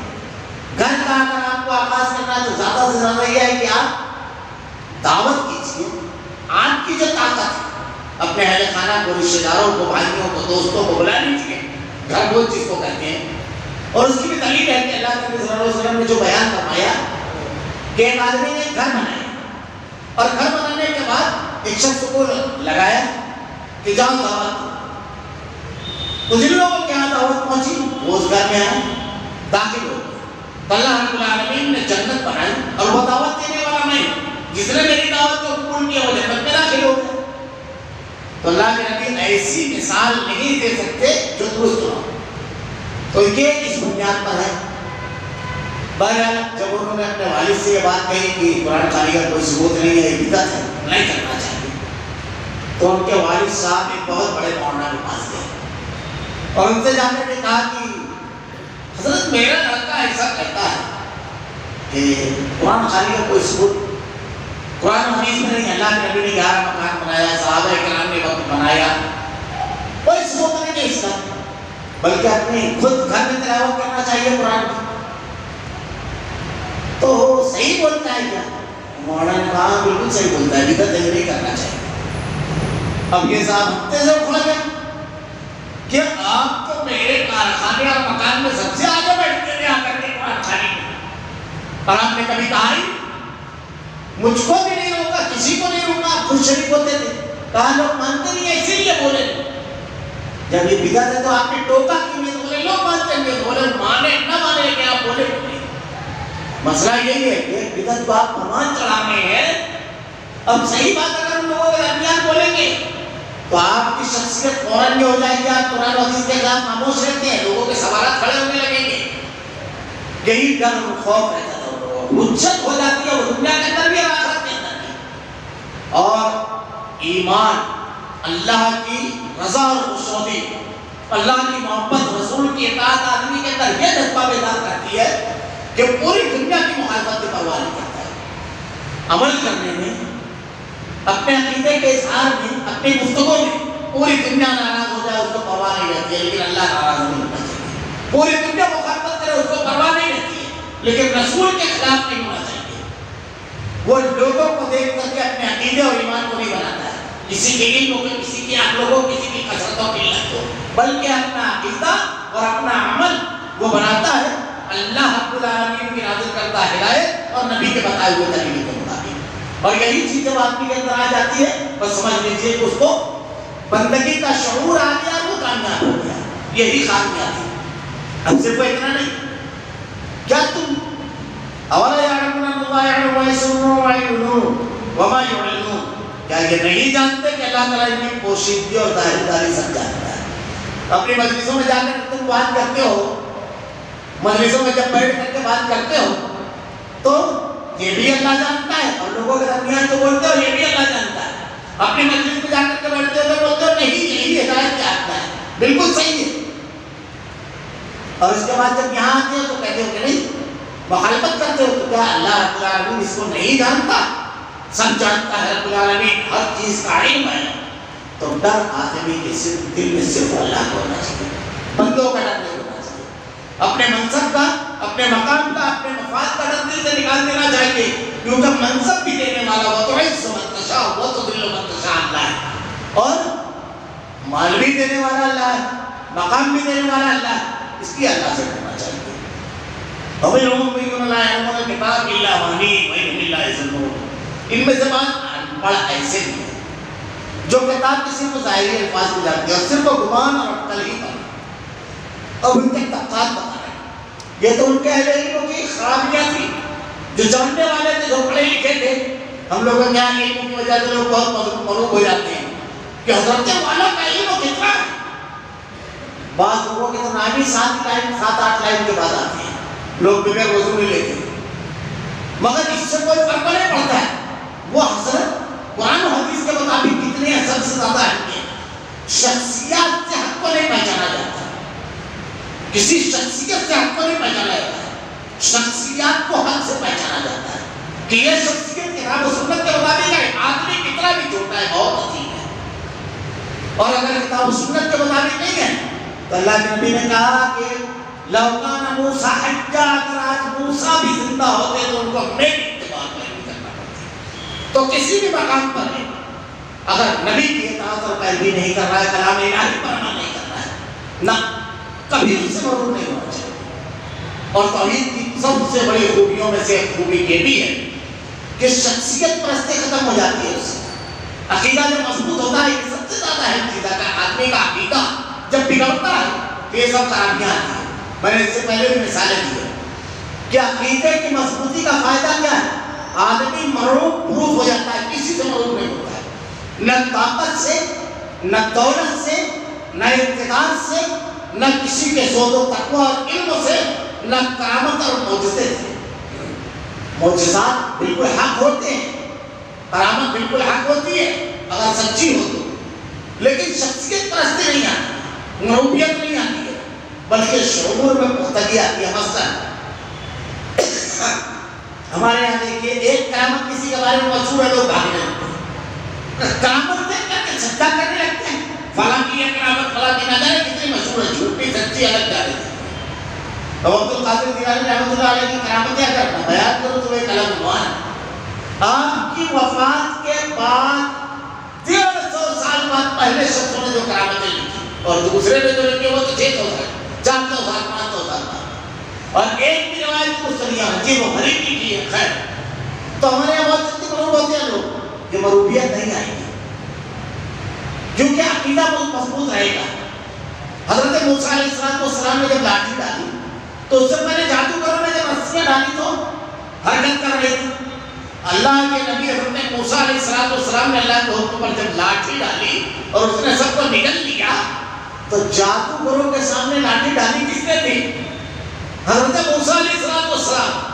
گھر کا اگر آپ کو آغاز کرنا ہے تو زیادہ سے زیادہ یہ ہے کہ آپ دعوت کیجیے. آپ کی جو طاقت ہے اپنے اہل خانہ کو، رشتہ داروں کو، بھائیوں کو، دوستوں کو بلا لیجیے. گھر وہ چیز کو کہتے ہیں. اور اس کی بھی دلیل ہے کہ اللہ کے نبی صلی اللہ علیہ وسلم نے جو بیان فرمایا کہ ایک آدمی نے گھر بنایا اور گھر بنانے کے بعد ایک شخص کو لگایا کہ جاؤ دعوت. تو جن لوگوں کے یہاں دعوت پہنچی وہ اس گھر میں آئے، داخل ہو. اللہ رب العالمین نے جنت بنائی اور وہ دعوت دینے والا میں، جس نے میری دعوت کو قبول کیا وہ جنت میں داخل ہو گیا. تو اللہ کے نبی ایسی مثال نہیں دے سکتے جو درست ہو. تو یہ اس بنیاد پر ہے. بہرحال جب انہوں نے اپنے والد سے یہ بات کہی کہ قرآن خوانی کا کوئی ثبوت نہیں ہے، یہ بدعت ہے، نہیں کرنا چاہیے، تو ان کے والد صاحب ایک بہت بڑے مولانا کے پاس گئے اور ان سے جانے نے کہا کہ حضرت میرا لڑکا ایسا کہتا ہے کہ قرآن خوانی کا کوئی ثبوت قرآن حدیث میں نہیں. اللہ کے نبی نے 11 مکان بنایا، صحابہ کرام نے وقت بنایا، کوئی ثبوت نہیں ہے اس کا، بلکہ اپنے خود گھر میں تلاوت کرنا چاہیے قرآن کی. تو صحیح بولتا ہے کیا؟ مولانا نے کہا بالکل صحیح بولتا ہے، بدعت نہیں کرنا چاہیے. اب یہ صاحب ہفتے سے کھڑ گئے کہ آپ تو میرے کارخانے اور مکان میں سب سے آگے بیٹھتے تھے آ کر کے قرآن خوانی میں، اور آپ نے کبھی کہا ہی مجھ کو بھی نہیں روکا، کسی کو نہیں روکا، آپ خود شریک ہوتے تھے. کہا لوگ مانتے نہیں ہیں اسی لیے بولے. جب یہ بدعت ہے تو آپ نے ٹوکا کیوں نہیں؟ بولے لوگ مانتے ہیں. بولے مانے نہ مانے کہ آپ بولے. مسئلہ یہی ہے کہ بدعت کو آپ فرمان چڑھا رہے ہیں. اب صحیح بات اگر ان لوگوں کے درمیان بولیں گے تو آپ کی شخصیت فوراً یہ ہو جائے گی، آپ قرآن و حدیث کے خلاف خاموش رہتے ہیں، لوگوں کے سوالات کھڑے ہونے لگیں گے. یہی ڈر اور خوف رہتا تھا. حجت ہو جاتی ہے وہ دنیا کے اندر بھی اور آخرت کے اندر بھی. اور ایمان، اللہ کی رضا اور خوشنودی، اللہ کی محبت، رسول کی اطاعت آدمی کے اندر یہ جذبہ بیدار کرتی ہے کہ پوری دنیا کی مخالفت کی پرواہ نہیں کرتا ہے. عمل کرنے میں، اپنے عقیدے کے اظہار میں، اپنی گفتگو میں پوری دنیا ناراض ہو جائے اس کو پرواہ نہیں رہتی ہے، لیکن اللہ ناراض نہیں ہونا چاہیے. پوری دنیا مخالفت کرے اس کو پرواہ نہیں رہتی ہے، لیکن رسول کے خلاف نہیں ہونا چاہیے. وہ لوگوں کو دیکھ کر کے اپنے عقیدے اور ایمان کو نہیں بناتا ہے، کسی کے علم کو، کسی کی عقل کو، کسی کی کثرت و قلت کو، بلکہ اپنا عقیدہ اور اپنا عمل وہ بناتا ہے اللہ رب العالمین کی نازل کرتا ہدایت اور نبی کے بتائے ہوئے طریقے کے مطابق. اور یہی چیز جب آدمی کے اندر آ جاتی ہے بس سمجھ لیجیے کہ اس کو بندگی کا شعور آ گیا، وہ کامیاب ہو گیا. یہی کامیابی. اب صرف اتنا نہیں، کیا تم اولا یعلمون اللہ یعلم ما یسرون وما یعلنون وما یعلنون، کیا یہ نہیں جانتے کہ اللہ تعالیٰ ان کی پوشیدگی اور ظاہرداری سب جانتا ہے؟ اپنی مجلسوں میں جا کر تم بات کرتے ہو، مجلسوں میں جب بیٹھ کر کے بات کرتے ہو تو یہ بھی اللہ جانتا ہے، اور لوگوں کے درمیان جو بولتے ہو یہ بھی اللہ جانتا ہے. اپنی مجلس میں جا کر کے بیٹھتے ہو تو بولتے ہو نہیں یہی ہدایت کیا آتا ہے، بالکل صحیح ہے. اور اس کے بعد جب یہاں آتے ہو تو کہتے ہو کہ نہیں، مخالفت کرتے ہو. تو کیا اللہ رب العالمین اس کو نہیں جانتا؟ سب جانتا ہے رب العالمین، ہر چیز کا علم ہے. تو ڈر آدمی کے صرف دل میں صرف اللہ کو ہونا چاہیے، بندوں کا ڈر نہیں ہونا چاہیے. اپنے منصب کا، اپنے مقام کا، اپنے مفاد کا ڈر دل سے نکال دینا چاہیے، کیونکہ منصب بھی دینے والا وَتُعِزُّ مَن تَشَاءُ وَتُذِلُّ مَن تَشَاءُ اللہ ہے، اور مال بھی دینے والا اللہ ہے، مقام بھی دینے والا اللہ ہے. اس لیے اللہ سے کرنا چاہیے. ان میں سے بات بڑا ایسے بھی ہے جو کتاب کے صرف ظاہری الفاظ میں جاتے ہیں اور صرف گمان اور اٹکل ہی پر، اور ان کے طبقات بتا رہے ہیں. یہ تو ان کے اہل علم کی خرابیاں تھی، جو جاننے والے تھے، جو پڑھے لکھے تھے. ہم لوگوں کے علم کی وجہ سے لوگ بہت مغلوب ہو جاتے ہیں کہ حضرت والا کا علم کتنا ہے. بعض لوگوں کے تو نام ہی 7-8 لائن کے بعد آتے ہیں، لوگ بغیر وضو نہیں لیتے، مگر اس سے کوئی فرق نہیں پڑتا ہے. وہ حضرت قرآن و حدیث کے مطابق کتنے سب سے زیادہ اہمیت. شخصیات سے حق کو نہیں پہچانا جاتا، کسی شخصیت سے حق کو نہیں پہچانا جاتا ہے، شخصیات کو حق سے پہچانا جاتا ہے کہ یہ شخصیت کتاب و سنت کے مطابق ہے. آدمی کتنا بھی چھوٹا ہے بہت عظیم ہے، اور اگر کتاب و سنت کے مطابق نہیں ہے تو اللہ کے نبی نے کہا کہ لو کان موسیٰ حجا، اگر آج موسیٰ بھی زندہ ہوتے تو ان کو میری اتباع نہیں کرنا پڑتی. تو کسی بھی مقام پر ہے اگر نبی کی اطاعت اور پیروی نہیں کر رہا ہے، کلام الہی پر عمل نہیں کر رہا ہے، نہ کبھی اس سے مرور نہیں ہونا چاہیے. اور توحید کی سب سے بڑی خوبیوں میں سے ایک خوبی یہ بھی ہے کہ شخصیت پرستی ختم ہو جاتی ہے. اس سے عقیدہ جو مضبوط ہوتا ہے، یہ سب سے زیادہ ہے چیزہ کا آدمی کا عقیدہ جب بگڑتا ہے تو یہ سب خرابیاں آتی ہیں. میں نے اس سے پہلے بھی مثالیں دی ہیں کہ عقیدے کی مضبوطی کا فائدہ کیا ہے. آدمی معروف پروف ہو جاتا ہے، کسی سے معروف نہیں ہوتا ہے، نہ طاقت سے، نہ دولت سے، نہ اقتدار سے، نہ کسی کے زہد و تقویٰ اور علم سے، نہ کرامت اور معجزے سے. معجزات بالکل حق ہوتے ہیں، کرامت بالکل حق ہوتی ہے اگر سچی ہو تو، لیکن شخصیت پرستی نہیں آتی، معروفیت نہیں آتی ہے، بلکہ شعور میں پختگی آتی ہے. مثلا ہمارے یہاں دیکھیے ایک کرامت کسی کے بارے میں مشہور ہے، لوگ بھاگنے لگتے ہیں، کرامت دیکھ کر کے سجدہ کرنے لگتے ہیں. فلاں کی یہ کرامت، فلاں کی نہ جانے کتنی مشہور ہے، جھوٹی سچی الگ جا رہی ہے. اب عبد القادر جیلانی رحمۃ اللہ علیہ کی کرامت کیا کرنا، بیان کرو تو ایک الگ عنوان. آپ کی وفات کے بعد 150 سال بعد پہلے شخصوں نے جو کرامتیں لکھی اور دوسرے نے جو لکھی وہ تو 600 سال، 400 سال، 500 سال بعد. اور ایک بھی روایت مستریہ ہے جی وہ غریب کی ہے. خیر، تو ہمارے یہاں بہت جلدی مروب ہوتے ہیں لوگ، یہ مروبیت نہیں آئے گی کیونکہ عقیدہ بہت مضبوط رہے گا. حضرت موسیٰ علیہ السلام نے جب لاٹھی ڈالی تو اس سے پہلے جادوگروں نے جب رسیاں ڈالی تو حرکت کر رہی تھی. اللہ کے نبی حضرت موسیٰ علیہ السلام نے اللہ کے حکم پر جب لاٹھی ڈالی اور اس نے سب کو نگل لیا تو جادوگروں کے سامنے لاٹھی ڈالی کس نے تھی؟ حضرت موسیٰ علیہ السلام.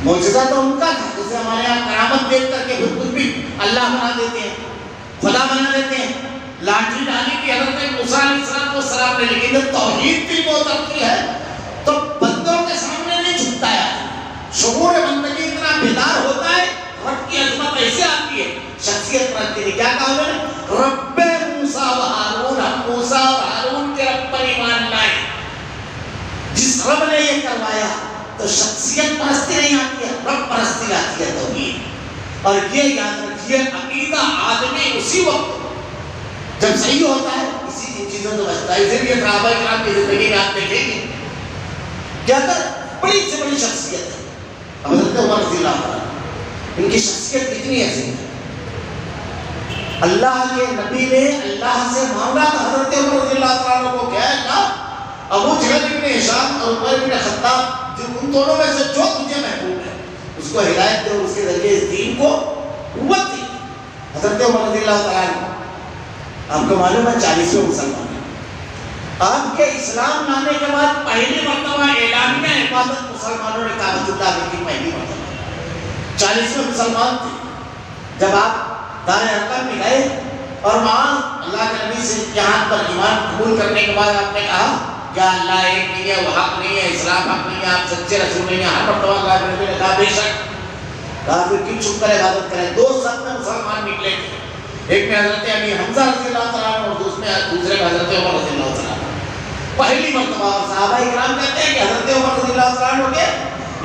معجزہ تو ان کا تھا، جسے ہمارے یہاں کرامت دیکھ کر کے خود بھی اللہ بنا دیتے ہیں، خدا بنا دیتے ہیں. لاٹھی ڈالی کی حضرت موسیٰ علیہ السلام نے، لیکن جب توحید دل کو اترتی ہے تو بندوں کے سامنے نہیں جھکتا ہے. شعور بندگی اتنا بیدار ہوتا ہے، رب کی عظمت ایسے آتی ہے. شخصیت پر کیا کہا انہوں نے؟ رب رب نے یہ کروایا تو شخصیت پرستی نہیں آتی ہے، رب پرستی آتی ہے توحید۔ اور یہ یاد رکھیے عقیدہ آدمی اسی وقت جب صحیح ہوتا ہے اسی ان چیزوں سے بچتا ہے۔ اسی لیے صحابہ کرام کی زندگی میں آپ دیکھیں گے کہ اگر بڑی سے بڑی شخصیت ہے حضرت عمر رضی اللہ عنہ، ان کی شخصیت کتنی عظیم ہے۔ اللہ کے نبی نے اللہ سے مانگا تو حضرت عمر رضی اللہ عنہ کو کہا اللہ ابو جہل ابن ہشام اور عمر ابن خطاب ان دونوں میں سے جو تجھے محبوب ہے اس کو ہدایت دے اور اس کے ذریعے اس دین کو قوت دی۔ حضرت عمر رضی اللہ عنہ آپ کو معلوم ہے 40ویں مسلمان ہیں۔ آپ کے اسلام لانے کے بعد پہلی مرتبہ اعلانیہ عبادت مسلمانوں نے کعبۃ اللہ کی پہلی مرتبہ 40ویں مسلمان تھے۔ جب آپ دار ارقم میں گئے اور وہاں اللہ کے نبی سے یہاں پر ایمان قبول کرنے کے بعد آپ نے کہا کیا اللہ ایک نہیں ہے، وہ حق نہیں ہے، اسلام حق نہیں ہے، آپ سچے رسول نہیں ہیں، ہر مرتبہ اللہ کے نبی نے کہا بے شک۔ کہا پھر کیوں چھپ کر عبادت کریں؟ دو سب میں مسلمان نکلے تھے، ایک میں حضرت ابی حمزہ رضی اللہ تعالیٰ عنہ اور دوسرے میں حضرت عمر رضی اللہ تعالیٰ عنہ۔ پہلی مرتبہ صحابہ کرام کہتے ہیں کہ حضرت عمر رضی اللہ تعالیٰ عنہ کے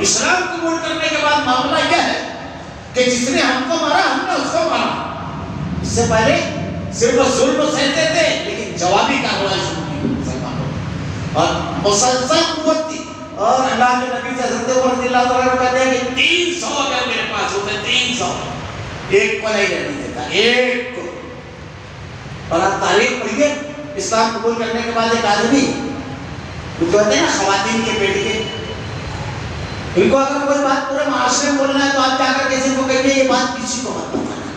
اسلام قبول کرنے کے بعد معاملہ یہ ہے کہ جس نے ہم کو مارا ہم نے اس کو مارا۔ اس سے پہلے صرف ظلم سہتے تھے لیکن جوابی کارروائی شروع کی مسلمانوں نے اور مسلسل قوت تھی۔ اور اللہ کے نبی سے حضرت عمر رضی اللہ تعالیٰ عنہ کہتے ہیں کہ 300 اگر میرے پاس ہوتے 300 ایک کو نہیں رہنے دیتا، ایک کو۔ اور آپ تاریخ پڑھیے اسلام قبول کرنے کے بعد ایک آدمی وہ کہتے ہیں نا خواتین کے پیٹ کے، ان کو اگر کوئی بات پورے معاشرے میں بولنا ہے تو آپ جا کر کسی کو کہیے یہ بات کسی کو مت بتانا،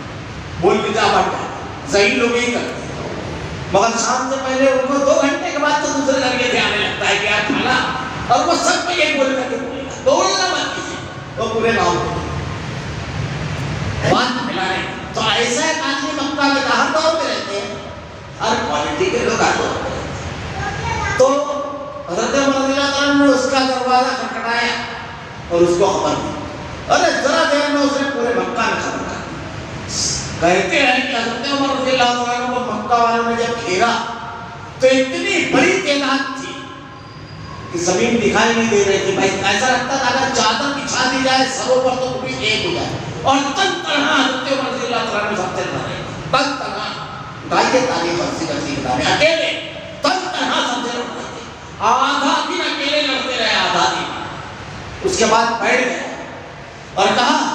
بول کے جا بٹ ذہین لوگ یہی کرتے ہیں۔ مگر شام سے پہلے ان کو 2 گھنٹے کے بعد تو دوسرے لڑکے سے آنے لگتا ہے کہ یار کھانا، اور وہ سب کو یہ بول کر کے بولے گا، بولنا مت کسی کو، وہ پورے گاؤں کو بات پھیلانے۔ تو ایسا ایک آدمی مکہ میں ہر دور میں رہتے ہیں، ہر کوالٹی کے لوگ ہر دور میں رہتے ہیں۔ تو حضرت عمر رضی اللہ تعالیٰ نے اس کا دروازہ کھٹکھٹایا اور اس کو خبر دی، ارے ذرا دیر میں اس نے پورے مکہ میں خبر کر دی۔ کہتے ہیں کہ حضرت عمر رضی اللہ تعالیٰ کو مکہ والوں نے جب گھیرا تو اتنی بڑی تعداد تھی کہ زمین دکھائی نہیں دے رہی تھی۔ بھائی ایسا لگتا تھا اگر چادر بچھا دی جائے سروں پر تو پوری ایک ہو جائے، اور تن تنہا حضرت عمر رضی اللہ تعالیٰ نے سب سے لڑے، تن تنہا گائیے تاریخ اور سیرت کی کتابیں، اکیلے تن تنہا سب سے لڑتے تھے، آدھا دن اکیلے لڑتے رہے، آدھا دن۔ اس کے بعد بیٹھ گئے اور کہا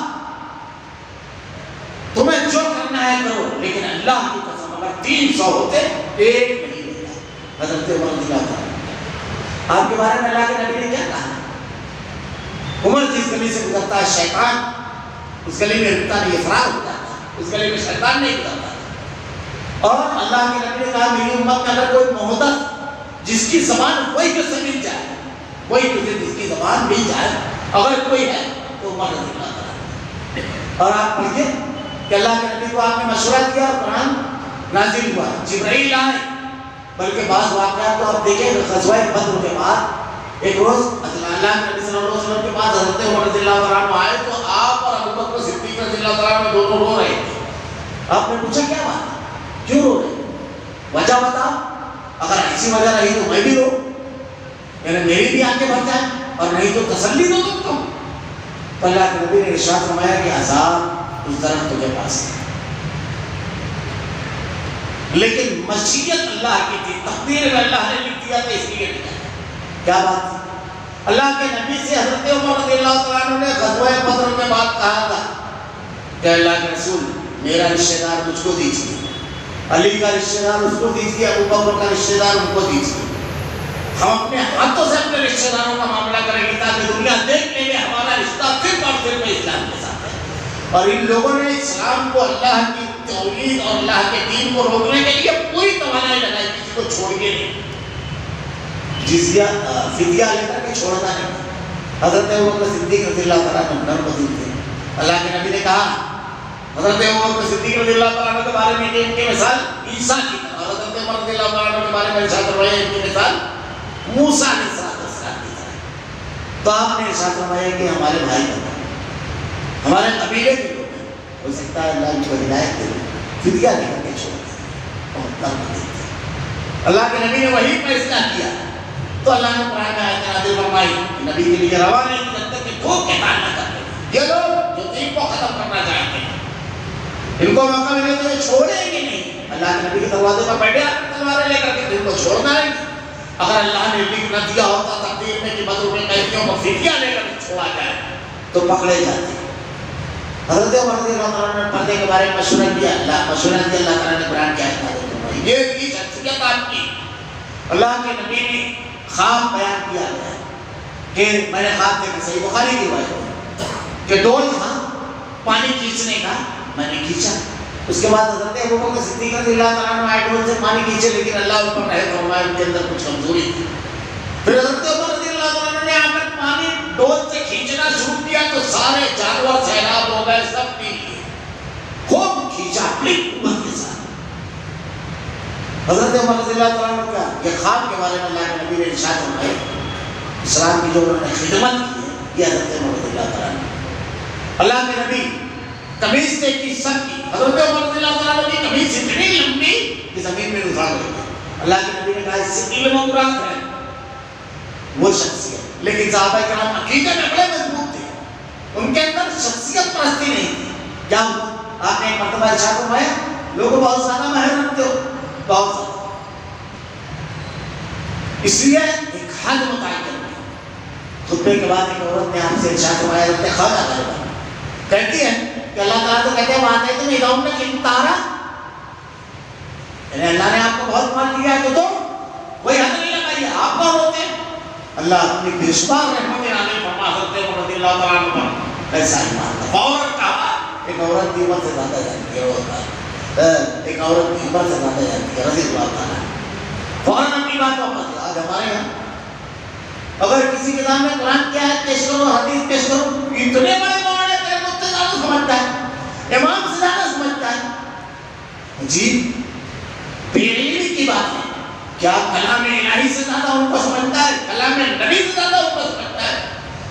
تمہیں جو کرنا ہے کرو، لیکن اللہ کی قسم اگر 300 ہوتے ایک نہیں ہوتا۔ حضرت عمر رضی اللہ تعالیٰ آپ کے بارے میں اللہ کے نبی نے کیا کہا؟ عمر جس گلی سے گزرتا ہے شیطان اس گلی میں رکتا نہیں، افراد ہو جاتا ہے، اس گلی میں شیطان نہیں گزرتا۔ اور اللہ کے نبی نے کہا میری امت میں اگر کوئی محدث جس کی زبان وہی کس سے مل جائے، وہی کسی جس کی زبان مل جائے اگر کوئی ہے تو عمر رضی اللہ تعالیٰ۔ اور آپ پڑھیے کہ اللہ کے نبی کو آپ نے مشورہ دیا اور قرآن نازل ہوا، جبرائیل آئے، بلکہ بعض واقعات تو آپ دیکھیں غزوہ بدر کے بعد ایک روز اللہ کے نبی صلی اللہ علیہ وسلم کے بعد حضرت عمر رضی اللہ عنہ آئے تو آپ اور ابو بکر صدیق رضی اللہ عنہ دونوں رو رہے تھے۔ آپ نے پوچھا کیا بات ہے، کیوں رو رہے؟ وجہ بتا، اگر ایسی وجہ رہی تو میں بھی رو، یعنی میری بھی آنکھیں بھر جائیں، اور نہیں تو تسلی دو تم کو۔ تو اللہ کے نبی نے ارشاد فرمایا کہ عذاب اس درخت تجھے پاس ہے، لیکن مشیت اللہ کی تھی، تقدیر میں اللہ نے لکھ دیا تھا، اس لیے نہیں۔ کیا بات تھی؟ اللہ کے نبی سے حضرت عمر رضی اللہ تعالیٰ عنہ نے غزوہ بدر میں بات کہا تھا کہ اللہ کے رسول میرا رشتہ دار مجھ کو دیجیے، علی کا رشتہ دار اس کو دیجیے، ابو بکر کا رشتہ دار ان کو دیجیے، ہم اپنے ہاتھوں سے اپنے رشتہ داروں کا معاملہ کریں گے تاکہ دنیا دیکھ لے کہ ہمارا رشتہ پھر اور پھر میں اسلام کے ساتھ ہے۔ اور ان لوگوں نے اسلام کو، اللہ کی توحید اور اللہ کے دین کو روکنے کے لیے پوری توانائی لگائی، کسی کو چھوڑ کے نہیں، جزیہ فدیہ لے کر کے چھوڑنا نہیں۔ حضرت ابوبکر صدیق رضی اللہ تعالیٰ عنہ نرم دل تھے۔ اللہ کے نبی نے کہا حضرت ابوبکر صدیق رضی اللہ تعالیٰ عنہ کے بارے میں کہ ان کی مثال عیسیٰ کی طرح، حضرت عمر رضی اللہ تعالیٰ عنہ کے بارے میں ارشاد فرمایا ان کی مثال موسیٰ علیہ السلام کی طرح۔ تو آپ نے ارشاد فرمایا کہ ہمارے بھائی بہن، ہمارے قبیلے کے لوگ ہیں، ہو سکتا ہے اللہ ان کو ہدایت دے، فدیہ لے کر کے چھوڑ دیں اور نرم دل تھے۔ اللہ کے نبی نے وہی فیصلہ کیا تو اللہ نے قرآن میں آیت نازل فرمائی کہ نبی کے لیے روا نہیں جب تک کہ دھوپ کے کام نہ کرتے یہ لوگ جو دین کو ختم کرنا چاہتے ہیں ان کو موقع ملے تو یہ چھوڑیں گے نہیں. اللہ کے نبی کے دروازے پر بیٹھے آپ تلواریں لے کر کے دین کو چھوڑنا ہے. اگر اللہ نے لکھ نہ دیا ہوتا تقدیر میں کہ بدر میں قیدیوں کو فدیہ لے کر چھوڑا جائے تو پکڑے جاتے. حضرت عمر رضی اللہ عنہ نے پردے کے بارے میں مشورہ دیا. اللہ تعالیٰ نے قرآن کی آیت نازل فرمائی. یہ بھی شخصیت آپ کی. اللہ کے نبی نے خواب بیان کیا ہے کہ میں نے خواب دیکھا, صحیح بخاری کی روایت ہے کہ ڈول تھا پانی کھینچنے کا, میں نے کھینچا. اس کے بعد حضرت ابوبکر صدیق رضی اللہ تعالیٰ عنہ آئے ڈول سے پانی کھینچے, لیکن اللہ ان پر رحم فرمائے, ان کے اندر کچھ کمزوری تھی. پھر حضرت عمر رضی اللہ تعالیٰ عنہ نے آ کر پانی ڈول سے کھینچنا شروع کیا تو سارے جانور سیلاب ہو گئے, سب پی لیے. خوب کھینچا اپنی قوت کے ساتھ. حضرت عمر رضی اللہ تعالیٰ عنہ کا یہ خواب کے بارے میں اللہ کے نبی نے ارشاد فرمایا. اسلام کی جو انہوں نے خدمت کی ہے یہ حضرت عمر رضی اللہ تعالیٰ عنہ. اللہ کے نبی قمیص سے کی سب کی. حضرت عمر رضی اللہ تعالیٰ عنہ کی قمیص اتنی لمبی کہ زمین میں اٹھا گئی. اللہ کے نبی نے کہا اس سے علم و مراد ہے وہ شخصیت. لیکن صحابہ کرام عقیدے میں بڑے مضبوط تھے, ان کے اندر شخصیت پرستی نہیں تھی. کیا آپ نے ایک مرتبہ ارشاد فرمایا لوگوں بہت زیادہ ماہر رکھتے ہو, بہت زیادہ, اس لیے ایک حد متعین کرنا. خطبے کے بعد ایک عورت نے آپ سے ارشاد فرمایا حضرت خواجہ غالبا کہتی ہے کہ اللہ تعالیٰ تو کہتے ہیں وہاں تم ادعون میں کنتارا, یعنی اللہ نے آپ کو بہت مال دیا ہے تو دو, کوئی حد نہیں لگائی. آپ کون ہوتے ہیں؟ اللہ اپنی بے شمار رحمت نازل فرما سکتے ہیں رضی اللہ تعالیٰ عنہ پر. ایسا ایمان تھا. فوراً کہا ایک عورت کی عمر سے زیادہ جانتی ہے, ایک عورت کی عمر سے زیادہ جانتی ہے رضی اللہ تعالیٰ. فوراً اپنی بات واپس. آج ہمارے یہاں اگر کسی کے سامنے قرآن کی آیت پیش کرو, حدیث پیش کرو, اتنے بڑے مولانا تیرے مجھ سے زیادہ سمجھتا ہے, امام سے زیادہ سمجھتا ہے. جی بے علمی کی بات ہے. کیا کلام الہی سے زیادہ ان کو سمجھتا ہے؟ کلام نبی سے زیادہ ان کو سمجھتا ہے؟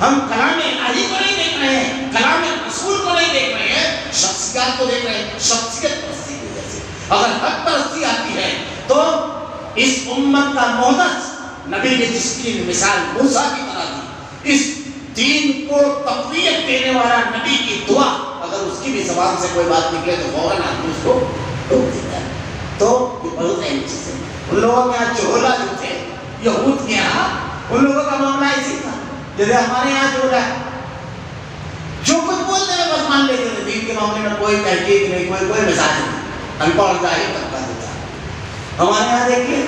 ہم کلام الہی کو نہیں دیکھ رہے ہیں, کلام رسول کو نہیں دیکھ رہے ہیں, شخصیات کو دیکھ رہے ہیں. شخصیت پرستی کی وجہ سے اگر حق پرستی آتی ہے تو اس امت کا محدث نبی نے جس کی مثال موسیٰ کی طرح دی, اس دین کو تقویت دینے والا نبی کی دعا اگر اس کی بھی زبان سے کوئی بات نکلے تو فوراً آدمی اس کو ٹوک دیتا ہے. تو یہ بہت اہم چیز ہے. ان لوگوں کے یہاں چہولہ جو تھے یہود کے یہاں, ان لوگوں کا معاملہ اسی تھا جیسے ہمارے یہاں چہولہ ہے, جو کچھ بولتے ہیں بس مان لیتے تھے. دین کے معاملے میں کوئی تحقیق نہیں, کوئی مزاج نہیں, ان پڑھ ظاہر طبقہ دیتا. ہمارے یہاں دیکھیے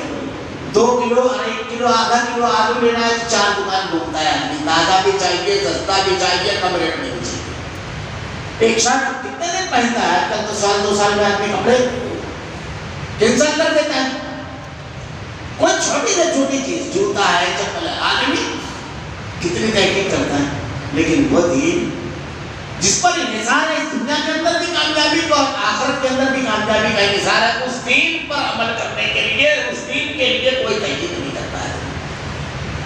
2 کلو 1 کلو آدھا کلو آلو لینا ہے 4 دکان گھومتا ہے آدمی. تازہ بھی چاہیے, سستا بھی چاہیے, کم ریٹ میں بھی چاہیے. ایک شرٹ کتنے دن پہنتا ہے؟ کل تو سال 2 سال میں آدمی کپڑے کینسل کر دیتا ہے. کوئی چھوٹی سے چھوٹی چیز, جوتا ہے, چپل ہے, آدمی کتنی تحقیق کرتا ہے. لیکن وہ دین جس پر انحصار ہے, اس دنیا کے اندر بھی کامیابی کو اور آخرت کے اندر بھی کامیابی کا انحصار ہے, اس دین پر عمل کرنے کے لیے, اس دین کے لیے کوئی تحقیق نہیں کرتا ہے.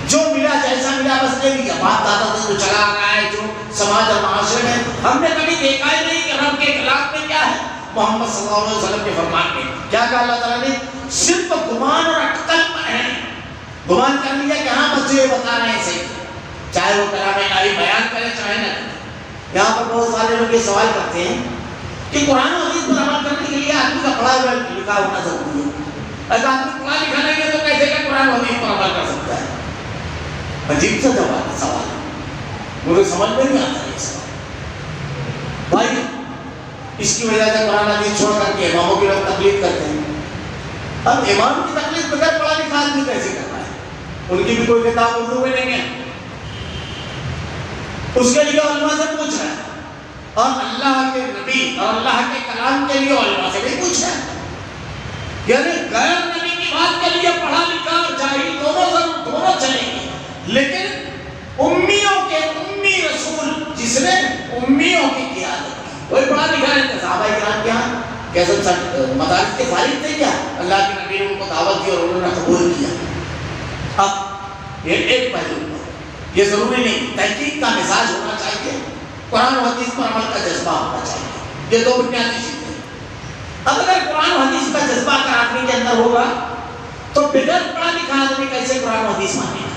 جو ملا جیسا ملا بس لے لیا. بات دادا سے جو چلا رہا ہے, جو سماج اور معاشرے میں ہم نے کبھی دیکھا ہی نہیں کہ رب کے خلاف میں کیا ہے. محمد صلی اللہ علیہ وسلم کے فرمان میں کیا کہا اللہ تعالیٰ نے؟ صرف گمان اور اٹکل پر ہے. گمان کر لیا کہ ہاں بس جو یہ بتا رہے ہیں صحیح, چاہے وہ کلام الہی بیان کرے چاہے نہ کرے. یہاں پر بہت سارے لوگ یہ سوال کرتے ہیں کہ قرآن و حدیث پر عمل کرنے کے لیے آدمی کا پڑھا ہوا لکھا ہونا ضروری ہے. اگر آدمی پڑھا لکھا نہیں ہے تو کیسے کہ قرآن و حدیث پر عمل کر سکتا ہے؟ عجیب سا سوال ہے, مجھے سمجھ میں نہیں آتا یہ سوال. بھائی اس کی وجہ سے قرآن حدیث چھوڑ کر کے اماموں کی لوگ تقلید کرتے ہیں. اب امام کی تقلید بغیر پڑھا لکھا آدمی کیسے کرنا ہے؟ ان کی بھی کوئی کتاب اردو میں نہیں ہے, اس کے لیے علماء سے پوچھ رہا ہے, اور اللہ کے نبی اور اللہ کے کلام کے لیے علماء سے نہیں پوچھ رہا ہے. یعنی غیر نبی کی بات کے لیے پڑھا لکھا اور جاہل دونوں چلیں گے, لیکن امیوں کے امی رسول جس نے امیوں کی قیادت کی, کوئی پڑھا لکھا نہیں تھا. صحابہ کرام کیا کیسے مدارس کے فارغ تھے کیا؟ اللہ کے نبی نے ان کو دعوت دی اور انہوں نے قبول کیا. اب یہ ایک پہلو, یہ ضروری نہیں, تحقیق کا مزاج ہونا چاہیے, قرآن و حدیث پر عمل کا جذبہ ہونا چاہیے. یہ 2 بنیادی چیزیں. اب اگر قرآن و حدیث کا جذبہ اگر آدمی کے اندر ہوگا تو بغیر پڑھا لکھا آدمی کیسے قرآن و حدیث مانے گا؟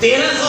1300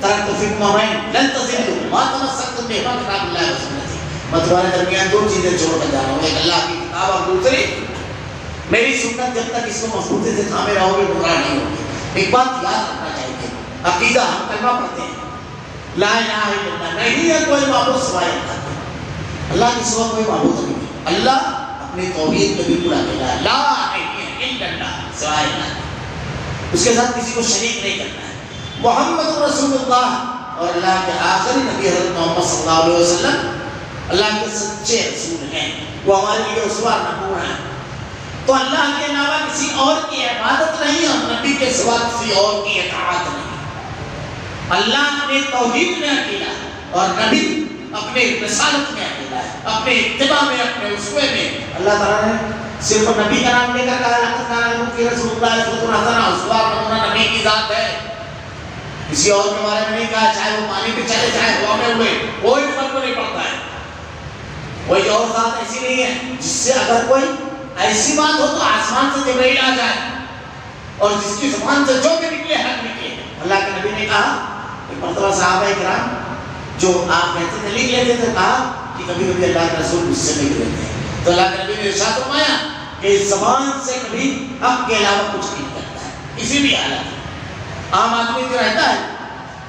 ترکت فیکم امرین لن تضلوا ما تمسکتم بہما کتاب اللہ و سنتی، میں تمہارے درمیان دو چیزیں چھوڑ کر جا رہا ہوں، ایک اللہ کی کتاب اور دوسری میری سنت، جب تک اس کو مضبوطی سے تھامے رہو گے گمراہ نہیں ہوگے۔ ایک بات یاد رکھنا چاہیے، عقیدہ ہم کلمہ پڑھتے ہیں لا الہ الا اللہ، نہیں ہے کوئی معبود سوائے اللہ کے، اللہ کے سوا کوئی معبود نہیں ہے، اللہ اپنی توحید میں بالکل اکیلا ہے، لا الہ الا اللہ سوائے اللہ کے، اس کے ساتھ کسی کو شریک نہیں کرنا ہے۔ محمد رسول اللہ اور اللہ کے آخری نبی حضرت محمد صلی اللہ علیہ وسلم اللہ کے سچے رسول ہیں، وہ ہمارے لیے اسوہ نمونہ ہیں۔ تو اللہ کے علاوہ کسی اور کی عبادت نہیں اور نبی کے سوا کسی اور کی اطاعت نہیں۔ اللہ اپنے توحید میں اکیلا ہے اور نبی اپنے رسالت میں اکیلا ہے، اپنے اتباع میں، اپنے اسوے میں۔ اللہ تعالیٰ نے صرف نبی کا نام لے کر کہا لقد کان لکم فی رسول اللہ اسوۃ حسنہ، اسوہ نمونہ نبی کی ذات ہے، کسی اور کے بارے میں نہیں کہا، چاہے وہ پانی پہ چلے چاہے ہوا میں ہوئے، کوئی فرق نہیں پڑتا ہے۔ کوئی اور ذات ایسی نہیں ہے جس سے اگر کوئی ایسی بات ہو تو آسمان سے جبرائیل آ جائے اور جس کی زبان سے جو بھی نکلے حق نکلے۔ اللہ کے نبی نے کہا، ایک مرتبہ صحابہ کرام جو آپ کہتے تھے لکھ لیتے تھے، کہا کہ کبھی کبھی اللہ کے رسول مجھ سے لکھ لیتے ہیں، تو اللہ کے نبی نے ارشاد فرمایا کہ اس زبان سے کبھی حق کے علاوہ کچھ نہیں کرتا ہے، کسی بھی حالت میں۔ عام آدمی جو رہتا ہے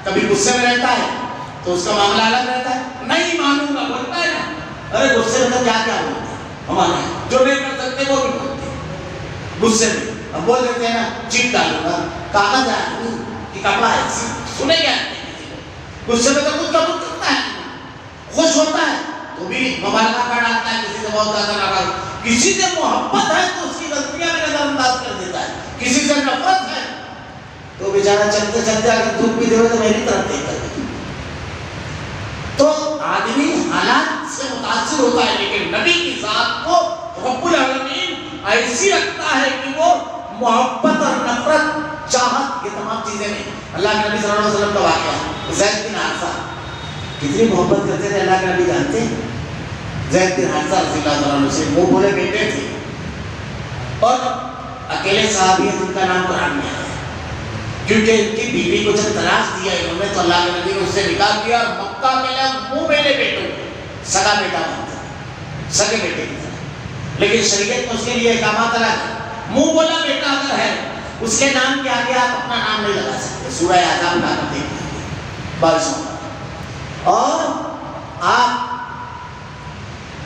کبھی غصے میں رہتا ہے تو اس کا معاملہ الگ رہتا ہے، نہیں مانوں گا بولتا ہے نا، ارے غصے میں تو کیا کیا بولتے ہیں ہمارے جو نہیں کر سکتے وہ بھی بولتے ہیں غصے میں، اب بول دیتے ہیں نا چیٹ ڈالوں گا، کاغذ ہے کہ کپڑا ہے، سنے گیا غصے میں تو کچھ قبول کرتا ہے، خوش ہوتا ہے تو بھی مبالغہ کر ڈالتا ہے، کسی سے بہت زیادہ ناراض، کسی سے محبت ہے تو اس کی غلطیاں میں نظر انداز کر دیتا ہے، کسی سے نفرت ہے تو بیچارہ چلتے چلتے اگر دودھ بھی دے تو میری طرف دیکھ کر۔ تو آدمی حالات سے متاثر ہوتا ہے، لیکن نبی کی ذات کو رب العالمین ایسی رکھتا ہے کہ وہ محبت اور نفرت، چاہت، یہ تمام چیزیں نہیں۔ اللہ کے نبی صلی اللہ علیہ وسلم کا واقعہ، زید بن حارثہ کتنی محبت کرتے تھے اللہ کے نبی جانتے ہیں؟ زید بن حارثہ رضی اللہ عنہ سے وہ بولے بیٹے تھے اور اکیلے صحابی ہیں جن کا نام قرآن میں آیا ہے، کیونکہ ان کی بیوی کو جب طلاق دیا انہوں نے تو اللہ کے نبی نے اس سے نکاح کیا اور مکہ میں لیا منہ میلے بیٹوں سگا بیٹا بنتا سگے بیٹے کی طرح، لیکن شریعت میں اس کے لیے احکامات الگ ہے۔ منہ بولا بیٹا اگر ہے اس کے نام کے آگے آپ اپنا نام نہیں لگا سکتے، سورہ احزاب لا کر دیکھ لیجیے 22 اور آپ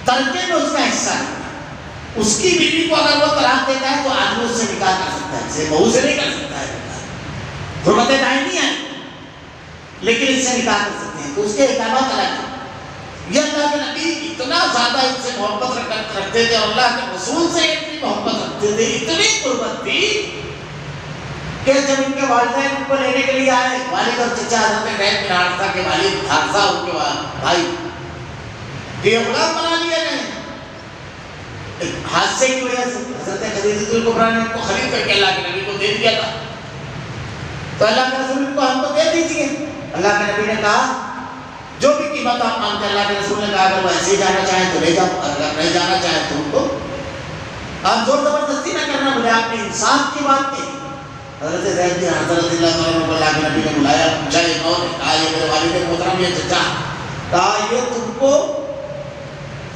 ترکے میں اس کا حصہ نہیں، اس کی بیوی کو اگر وہ طلاق دیتا ہے تو آدمی اس سے نکاح کر سکتا ہے، اسے بہو سے نہیں کر سکتا ہے، حرمت دائمی ہے لیکن اس سے نکاح کر سکتے ہیں، تو اس کے احکامات الگ ہیں۔ یہ اللہ کے نبی اتنا زیادہ ان سے محبت رکھتے تھے اور اللہ کے رسول سے اتنی محبت رکھتے تھے، اتنی قربت تھی کہ جب ان کے والدین ان کو لینے کے لیے آئے، والد اور چچا حضرت زید بن حارثہ کے والد حارثہ ان کے بھائی کہ یہ غلام بنا لیا گئے، حادثے کی وجہ سے حضرت خدیجہ الکبریٰ نے ان کو خرید کر کے اللہ کے نبی کو دے دیا تھا، تو اللہ کے رسول کو ہم کو دے دیجیے۔ اللہ کے نبی نے کہا جو بھی قیمت آپ مانگتے ہیں، اللہ کے رسول نے کہا اگر وہ ایسے ہی جانا چاہیں تو لے جاؤ، اگر نہیں جانا چاہیں تو ان کو آپ زور زبردستی نہ کرنا، بولے آپ نے انصاف کی بات کہی۔ حضرت زید بن حارثہ رضی اللہ عنہ کو اللہ کے نبی نے بلایا، پوچھا یہ کون ہے؟ کہا یہ میرے والد محترم، یہ چچا۔ کہا یہ تم کو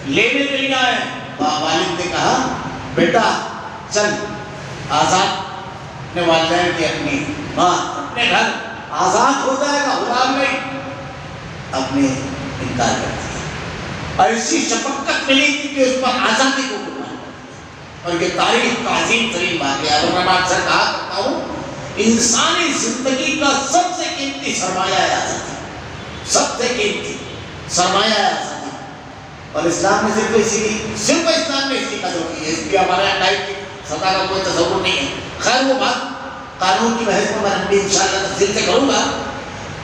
لینے کے لیے آئے۔ والد نے کہا بیٹا چل آزاد، اپنے والدین کی اپنی ماں اپنے گھر آزاد ہو جائے گا، غلام نہیں، اپنے انکار کر دیا۔ ایسی شفقت ملی تھی کہ اس پر آزادی کو قربان کر دیا، اور یہ تاریخ کا عظیم ترین واقعہ ہے۔ اور میں آپ سے کہا کرتا ہوں انسانی زندگی کا سب سے قیمتی سرمایہ ہے آزادی، سب سے قیمتی سرمایہ ہے آزادی، اور اسلام نے صرف اسلام نے اس کی قدر کی ہے، اس لیے ہمارے یہاں لائف کی سزا کا کوئی تصور نہیں ہے۔ خیر وہ بات قانون کی بحث میں بھی انشاءاللہ تفصیل سے کروں گا۔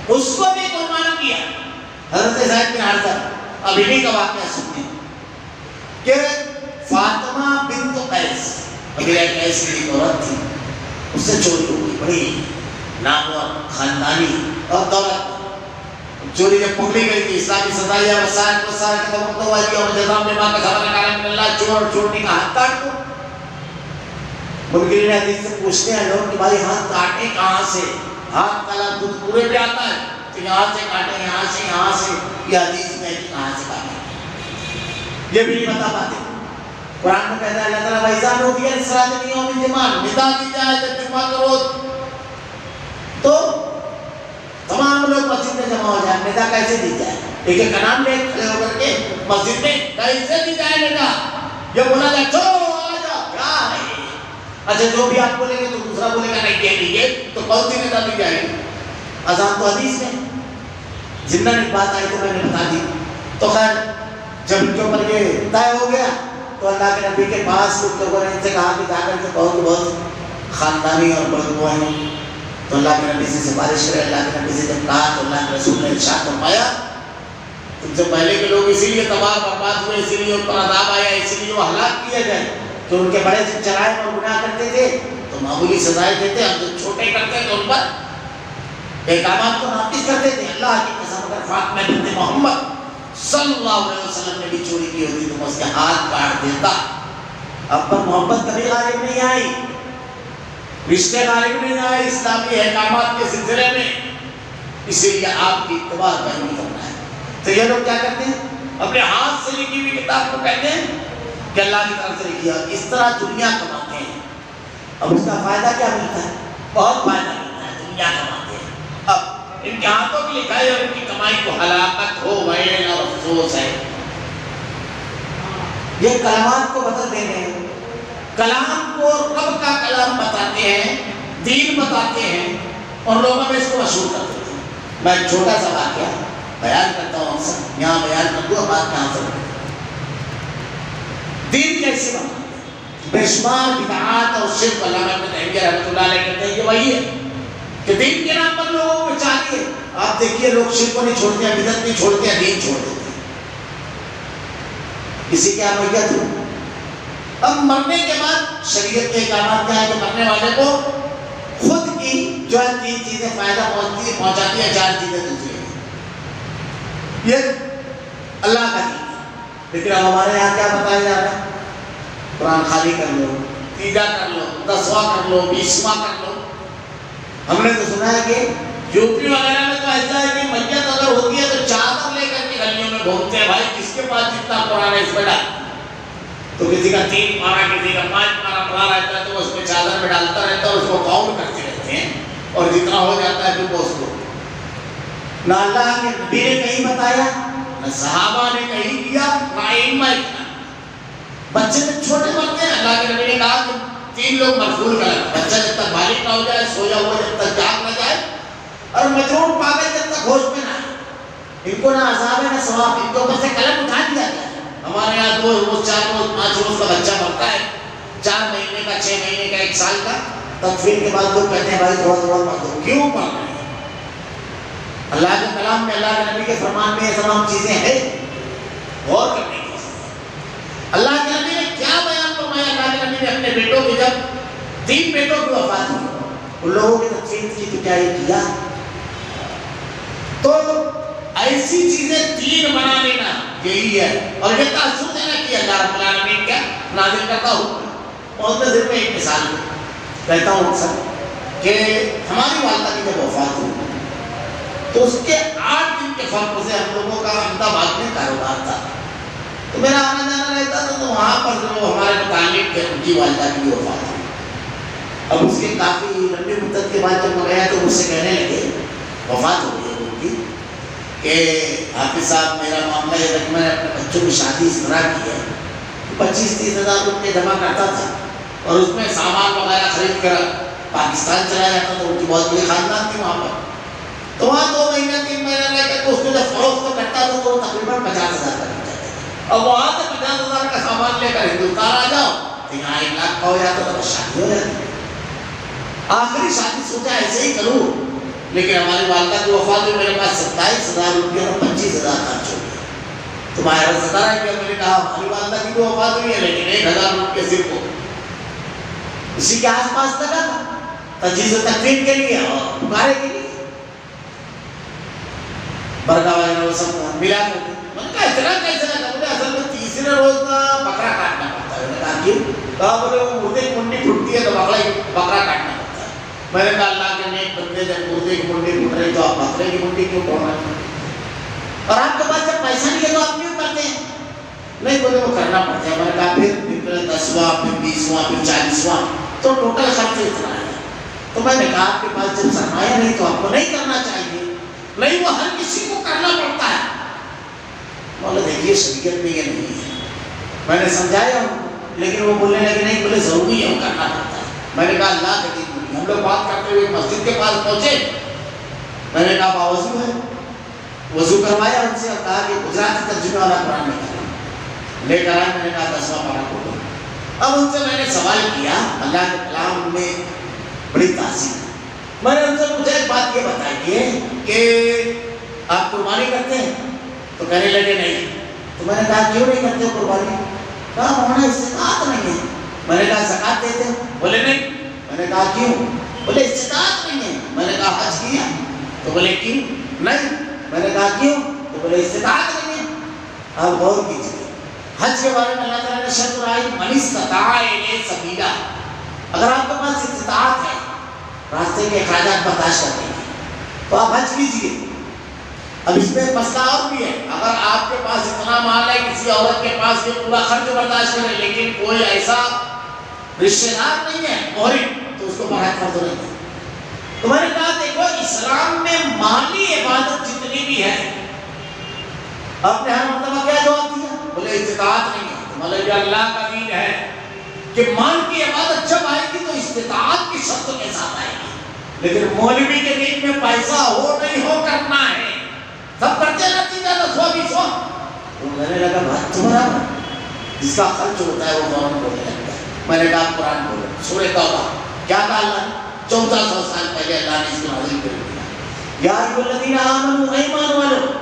اس کو بھی قربان کیا حضرت زید بن حارثہ۔ اب انہی کا واقعہ سنتے ہیں کہ فاطمہ بنت قیس، قبیلہ قیس کی ایک عورت تھی، اس سے چوری ہو گئی، بڑی نامور خاندانی اور دولت، چوری جب پکڑی گئی تھی اسلامی سزائیہ وسائل ختم ہوا کہ اور جزا میں ماں کا خبر نکالے من اللہ، چور چورنی کا ہاتھ کاٹ دو۔ منکرین حدیث سے پوچھتے ہیں لوگ کہ بھائی ہاتھ کاٹے کہاں سے؟ ہاتھ کالا دودھ پورے پہ آتا ہے، تو یہاں سے کاٹیں، یہاں سے یہ حدیث میں کہاں سے کاٹیں، یہ بھی نہیں بتا پاتے۔ قرآن میں کہتا ہے اللہ تعالیٰ وَإِذَا نُودِيَ لِلصَّلَاةِ مِنْ يَوْمِ الْجُمْعَةِ، ندا دی جائے جب جمعہ کا روز تو تمام لوگ مسجد میں جمع ہو جائیں۔ ندا کیسے دی جائے؟ ایک ایک کا نام لے کھڑے ہو کر کے مسجد میں کیسے دی جائے ندا؟ یہ بولا جائے چلو آ جاؤ، کیا ہے؟ اچھا جو بھی آپ بولیں گے تو دوسرا بولے گا نہیں کہہ دیجیے، تو کون سی ندا دی جائے گی؟ اذان تو حدیث میں جنہاں ایک بات آئی تو میں نے بتا دی۔ تو خیر جب ان کے اوپر یہ طے ہو گیا تو اللہ کے نبی کے پاس لوگوں نے ان سے کہا کہ جا کر کے بہت خاندانی اور بدبو ہیں، تو اللہ کے نبی سے سفارش کرے۔ اللہ کے نبی سے جب کہا تو اللہ کے رسول نے ارشاد فرمایا تم سے پہلے کے لوگ اسی لیے تباہ برباد ہوئے، اسی لیے ان پر عذاب آیا، اسی لیے وہ ہلاک کیے گئے کہ ان کے بڑے سے جرائم اور گناہ کرتے تھے تو معمولی سزائیں دیتے، ہم جو چھوٹے کرتے تو ان پر احکامات کو نافذ کرتے تھے۔ اللہ کی قسم اگر فاطمہ بنت محمد صلی اللہ علیہ وسلم نے بھی چوری کی ہوتی تو میں اس کے ہاتھ کاٹ دیتا۔ اب پر محبت کبھی غالب نہیں آئی، رشتے غالب نہیں آئے اسلامی احکامات کے سلسلے میں، اسی لیے آپ کی اتباع نہیں کرنا ہے۔ تو یہ لوگ کیا کرتے ہیں؟ اپنے ہاتھ سے لکھی ہوئی کتاب کو کہتے ہیں کہ اللہ کی طرف سے لکھی ہے، اس طرح دنیا کماتے ہیں۔ اب اس کا فائدہ کیا ملتا ہے؟ بہت فائدہ ملتا ہے، دنیا کماتے ہیں۔ اب ان کے ہاتھوں کی لکھائی اور ان کی کمائی کو ہلاکت ہو ویل اور افسوس ہے۔ یہ کلمات کو بدل دیں گے، کلام کو رب کا کلام بتاتے ہیں، دین بتاتے ہیں اور لوگوں میں اس کو مشہور کر دیتے ہیں۔ میں ایک چھوٹا سا واقعہ بیان کرتا ہوں، اکثر یہاں بیان کر دوں، بات کہاں سے بنتی ہے۔ دین کیسے بناتے ہیں؟ بے شمار بدعات اور شرک، علامہ ابن تیمیہ رحمۃ اللہ علیہ کہتے ہیں یہ وہی ہے کہ دین کے نام پر لوگوں کو چاہیے۔ آپ دیکھیے لوگ شرک کو نہیں چھوڑتے ہیں، بدعت نہیں چھوڑتے ہیں، دین چھوڑ دیتے ہیں۔ کسی کیا میت ہو، اب مرنے کے بعد شریعت کے احکامات کیا ہے کہ مرنے والے کو خود کی جو ہے 3 چیزیں فائدہ پہنچاتی ہیں، 4 چیزیں دوسری ہیں۔ یہ اللہ کا دین ہے، لیکن اب ہمارے یہاں کیا بتایا جا رہا ہے؟ قرآن خالی کر لو، تیجا کر لو، 10واں کر لو، 20واں کر لو۔ ہم نے تو سنا ہے کہ یوپی وغیرہ میں تو ایسا ہے کہ میت اگر ہوتی ہے تو چادر لے کر کے گلیوں میں گھومتے ہیں، بھائی کس کے پاس جتنا قرآن ہے اس میں ڈال، تو کسی کا 3 پارا کسی کا 5 پارا پڑا رہتا ہے تو اس میں چادر میں ڈالتا رہتا ہے، اس کو کاؤنٹ کرتے رہتے ہیں اور جتنا ہو جاتا ہے پھر وہ اس کو نہ اللہ کے نبی نے کہیں بتایا، نہ صحابہ نے کہیں کیا، نہ ائمہ نے کیا۔ بچے جب چھوٹے مرتے ہیں اللہ کے نبی نے کہا کہ 3 لوگ مرفوع کریں، بچہ جب تک بالغ نہ ہو جائے، سویا ہوا جب تک جاگ نہ جائے، اور مجنون پاگل جب تک ہوش میں نہ آئے، ان کو نہ عذاب ہے نہ ثواب، ان کے اوپر سے قلم اٹھا دیا گیا ہے۔ ہمارے یہاں 2 روز 4 روز 5 روز کا بچہ مرتا ہے، 4 مہینے کا 6 مہینے کا 1 سال کا، تدفین کے بعد لوگ کہتے ہیں بھائی تھوڑا تھوڑا مر دو، کیوں پڑھ رہے ہیں؟ اللہ کے کلام میں، اللہ کے نبی کے فرمان میں یہ تمام چیزیں ہیں، غور کرنے کی چیزیں۔ اللہ کے نبی نے کیا بیان فرمایا؟ اللہ کے نبی نے اپنے بیٹوں کی جب 3 بیٹوں کی وفات ہوئی، ان لوگوں کی تدفین کی تو کیا یہ کیا؟ تو ایسی چیزیں 3 بنا لینا یہی ہے، اور یہ تاثر دینا کہ اللہ رب العالمین کیا نازل کرتا ہوں۔ اور میں صرف ایک مثال کہتا ہوں اکثر کہ ہماری والدہ کی جب وفات ہوئی تو اس کے 8 دن کے فرق سے ہم لوگوں کا احمد آباد میں کاروبار تھا، تو میرا آنا جانا رہتا تھا، تو وہاں پر جو ہمارے متعلق تھے ان کی والدہ کی وفات ہوئی۔ اب اس کے کافی لمبی مدت کے بعد جب میں گیا تو مجھ سے کہنے لگے وفات ہو گئی ان کی کہ حافظ صاحب میرا معاملہ یہ رکھ، میں نے اپنے بچوں کی شادی اس طرح کی ہے 25-30 ہزار روپے جمع کرتا تھا اور اس میں سامان وغیرہ خرید کر پاکستان چلا جاتا تھا، ان کی بہت بڑی خاندان تھی وہاں پر، تو وہاں 2 مہینے 3 مہینے رہ کر اس کو جب فروخت کرتا تھا تو تقریباً 50,000 کا مل جاتا تھا۔ اب وہاں سے 50,000 کا سامان لے کر ہندوستان آ جاؤ تو یہاں 1 لاکھ کا ہو جاتا تو شادی ہو جاتی۔ آخری شادی سوچا ایسے ہی کروں، لیکن ہماری والدہ کی وفات ہوئی، میرے پاس 27,000 روپیہ اور 25,000 خرچ ہو گیا۔ تمہارا 17 روپیہ میں نے کہا ہماری والدہ کی بھی وفات ہوئی ہے لیکن 1,000 روپیہ صرف ہو اسی کے آس پاس لگا تھا تجہیز و تکفین کے لیے اور پکارے کے لیے، برکہ وغیرہ وہ سب ملا کر کے میں نے کہا اتنا کیسے لگا؟ مجھے اصل میں 3 روز کا بکرا کاٹنا پڑتا ہے۔ میں نے کہا کیوں؟ کہا بولے وہ مردے کی منڈی پھٹتی ہے تو بکرا کاٹنا پڑتا ہے۔ میں نے کہا اللہ کے نیک بندے جب مردے کی منڈی ٹوٹ رہی تو آپ بکرے کی منڈی کیوں توڑ رہے ہیں؟ اور آپ کے پاس جب پیسہ نہیں ہے تو آپ کیوں کرتے ہیں؟ نہیں بولے وہ کرنا پڑتا ہے. میں نے کہا پھر 10واں پھر 20واں پھر 40واں تو ٹوٹل خرچ اتنا ہے. تو میں نے کہا آپ کے پاس جب سرمایہ نہیں تو آپ کو نہیں کرنا چاہیے. نہیں وہ ہر کسی کو کرنا پڑتا ہے. بولے دیکھیے شریعت میں یہ نہیں ہے. میں نے سمجھایا لیکن وہ بولنے لگے نہیں بولے ضروری ہے وہ کرنا پڑتا ہے. میں نے کہا اللہ کے دین ہم لوگ بات کرتے ہوئے مسجد کے پاس پہنچے. میں نے کہا باوضو ہے. وضو کروایا ان سے اور کہا کہ گجراتی ترجمے والا قرآن لے کر آئے. میں نے کہا 10واں پارہ پڑھو. اب ان سے میں نے سوال کیا اللہ کے کلام میں بڑی تاثیر ہے. میں نے ان سے مجھے ایک بات یہ بتائیے کہ آپ قربانی کرتے ہیں؟ تو کہنے لگے نہیں. تو میں نے کہا کیوں نہیں کرتے ہو قربانی؟ کہا ہمارا استطاعت نہیں ہے. میں نے کہا زکات دیتے ہیں؟ بولے نہیں. میں نے کہا کیوں؟ بولے استطاعت نہیں ہے. میں نے کہا حج کیا؟ تو بولے کیوں؟ نہیں. میں نے کہا کیوں؟ تو بولے استطاعت نہیں ہے. آپ غور کیجیے حج کے بارے میں اللہ تعالیٰ نے شرط لگائی من استطاع الیہ سبیلا. اگر آپ کے پاس استطاعت ہے راستے کے اخراجات برداشت کرنے کی تو آپ حج کیجیے. اب اس میں مسئلہ اور بھی ہے. اگر آپ کے پاس اتنا مال ہے کسی عورت کے پاس یہ پورا خرچ برداشت کرے لیکن کوئی ایسا رشتہ دار نہیں ہے محرم تو اس کو باہر کر دو نہیں. تو میں نے کہا دیکھو اسلام میں مالی عبادت جتنی بھی ہے آپ نے ہر مرتبہ کیا جواب دیا؟ بولے استطاعت نہیں ہے. مطلب یہ اللہ کا دین ہے کہ مال کی عبادت جب آئے گی تو استطاعت کی شرط کے ساتھ آئے گی. لیکن مولوی کے دین میں پیسہ ہو نہیں ہو کرنا ہے سب کرتے نتیجہ 10واں 20واں. تو میں نے لگا بات تمہارا جس کا خرچ ہوتا ہے وہ فوراً بولنے لگتا ہے. میں نے کہا قرآن بولو سورہ توبہ کیا کہا اللہ نے؟ 1400 سال پہلے اللہ نے اس کو نازل کر دیا. یا ایھا الذین آمنوا ایمان والو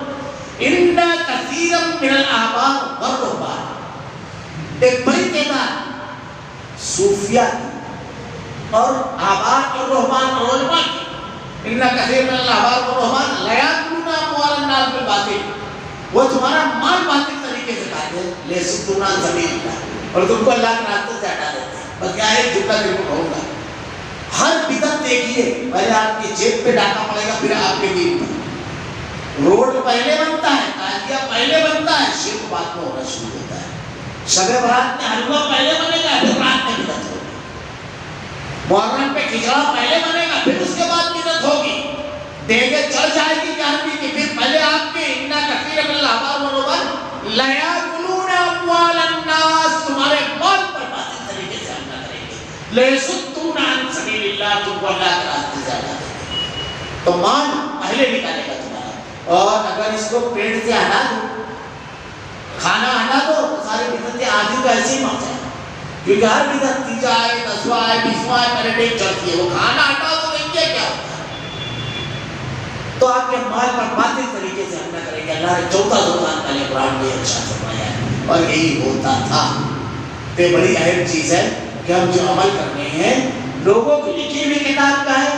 ان کثیرا من الاحبار والرہبان. ایک بڑی تعداد صوفیہ اور احبار اور رہبان اور علماء کی ان کثیر من الاحبار والرہبان لا یاکلون اموال الناس بالباطل. وہ تمہارا مال باطل طریقے سے کھاتے ہیں لیصدون عن سبیل اللہ اور تم کو اللہ کے راستے سے ہٹا دیتے ہیں. بس کیا ہے جملہ دل کو کہوں گا ہر بدعت دیکھیے پہلے آپ کی جیب پہ ڈاکہ پڑے گا پھر آپ کے دین پر. روڈ پہلے بنتا ہے تازیہ پہلے بنتا ہے شرک بعد میں ہونا شروع ہوتا ہے. شب برات میں حلوہ پہلے بنے گا پھر رات میں بدعت ہوگی. محرم پہ کھچڑا پہلے بنے گا پھر اس کے بعد بدعت ہوگی. دیگے چڑھ جائے گی جہنمی کی پھر پہلے آپ کے ان کثیر من الاحبار والرہبان لا یاکلون اموال الناس تمہارے مال پر باطل طریقے سے حملہ کریں گے لیصدون عن سبیل اللہ تم کو اللہ کے راستے سے ہٹا دیں گے. تو مال پہلے نکالے گا تمہارا. اور اگر اس کو پیٹ سے ہٹا دو کھانا ہٹا دو تو ساری بدعتیں آدھی تو ایسے ہی مر جائیں. کیونکہ ہر بدعت 3 آئے 10واں آئے 20واں آئے پہلے ٹیک چڑھتی ہے. وہ کھانا ہٹا تو دیکھیے کیا ہوتا ہے. تو آپ کے مال پر باطل طریقے سے حملہ کریں گے. اللہ نے 1400 سال پہلے قرآن میں ارشاد فرمایا ہے اور یہی ہوتا تھا. یہ بڑی اہم چیز ہے کہ ہم جو عمل کر رہے ہیں لوگوں کی لکھی ہوئی کتاب کا ہے.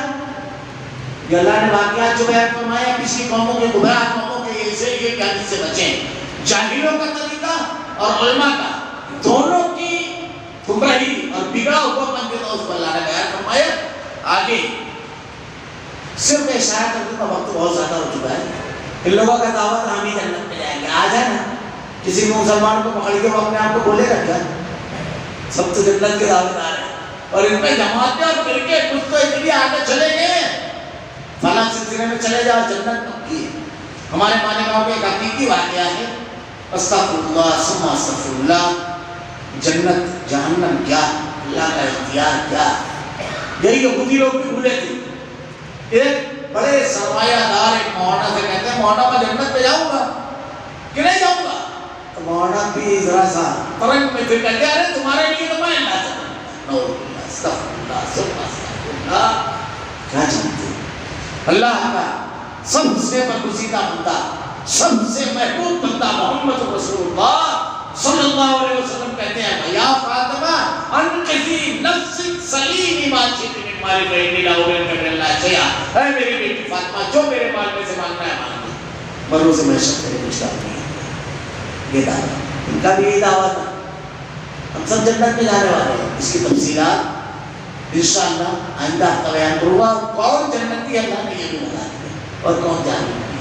یہ اللہ نے واقعات جو بیان فرمایا پچھلی قوموں کے گمراہ قوموں کے یہ غلطی سے بچیں. جاہلوں کا طریقہ اور علماء کا دونوں کی گمراہی اور بگڑا ہوا پن کے اس پر اللہ نے بیان فرمایا. آگے صرف اشارہ کرنے کا وقت بہت زیادہ ہو چکا ہے. ان لوگوں کا دعوت ہم ہی جنت میں جائیں گے. آ جائے نا کسی مسلمان کو پکڑ کے وہ اپنے آپ کو بولے گا کیا سب تو جنت کے دعوت آ رہے ہیں. اور ان پہ جماعتیں اور فرقے کچھ تو اتنی آگے چلے گئے فلاں سلسلے میں چلے جاؤ جنت پکی ہے. ہمارے مالیگاؤں کے ایک حقیقی واقعہ ہے. استغفر اللہ ثم استغفر اللہ. جنت جہنم کیا اللہ کا اختیار کیا. یہی یہودی لوگ بھی بھولے تھے. ایک بڑے سرمایہ دار ایک مولانا سے کہتے ہیں مولانا میں جنت پہ جاؤں گا کہ نہیں جاؤں گا. تو مولانا بھی ذرا سا ترنگ میں پھر کہتے ہیں تمہارے لیے تو میں اللہ سے استغفر اللہ ثم استغفر اللہ. کیا جانتے اللہ کا سب سے برگزیدہ بندہ سب سے محبوب بندہ محمد رسول اللہ صلی اللہ علیہ وسلم کہتے ہیں یا فاطمہ انقذی نفسک سلیمی ما شئت من مالی فإنی لا أريد من الله شيئا. اے میری بیٹی فاطمہ جو میرے مال میں سے مانگنا ہے مانگ لو مروز محشر تیرے کچھ کام نہیں ہے. یہ دعویٰ ان کا بھی یہی دعویٰ تھا. ہم سب جنت میں جانے والے ہیں. اس کی تفصیلات انشاءاللہ آئندہ ہفتہ بیان کروں گا کون جنتی اللہ نے یہ بھی بتا دیا اور کون جہنمی ہے۔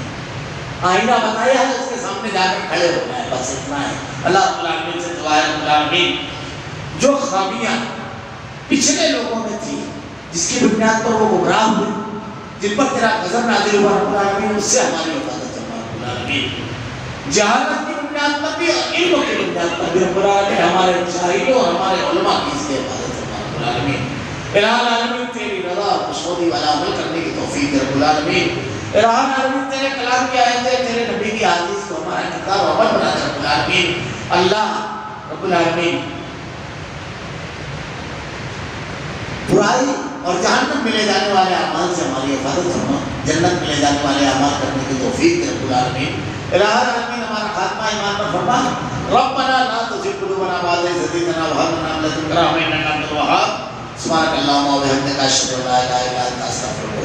آئندہ بتایا ہے اس کے سامنے جا کر کھڑے ہونا ہے، بس اتنا ہے۔ اللہ رب العالمین سے دعا ہے رب العالمین جو خامیاں پچھلے لوگوں میں تھی جس کی بنیاد پر وہ گمراہ ہوئے، جن پر تیرا غضب نازل ہوا رب العالمین، اس سے ہماری حفاظت فرما رب العالمین۔ جہالت کی بنیاد پر بھی اور علم کی بنیاد پر بھی رب العالمین ہمارے جاہلوں اور ہمارے علماء کی اس کی حفاظت فرما رب العالمین۔ الہ العالمین تیری رضا اور خوشنودی والا عمل کرنے کی توفیق دے رب العالمین۔ الہ العالمین تیرے کلام کی آیتیں، تیرے نبی کی حدیث کو ہمارا کردار و عمل بنا دے رب العالمین۔ اللہ رب العالمین برائی اور جہنم میں لے جانے والے اعمال سے ہماری حفاظت فرما، جنت میں لے جانے والے اعمال کرنے کی توفیق دے رب العالمین۔ الہ العالمین ہمارا خاتمہ ایمان پر فرما۔ ربنا لا تزغ قلوبنا بعد إذ هديتنا وهب لنا من لدنك رحمة إنك أنت الوهاب۔ سبحانك اللهم وبحمدك أشهد أن لا إله إلا أنت أستغفرك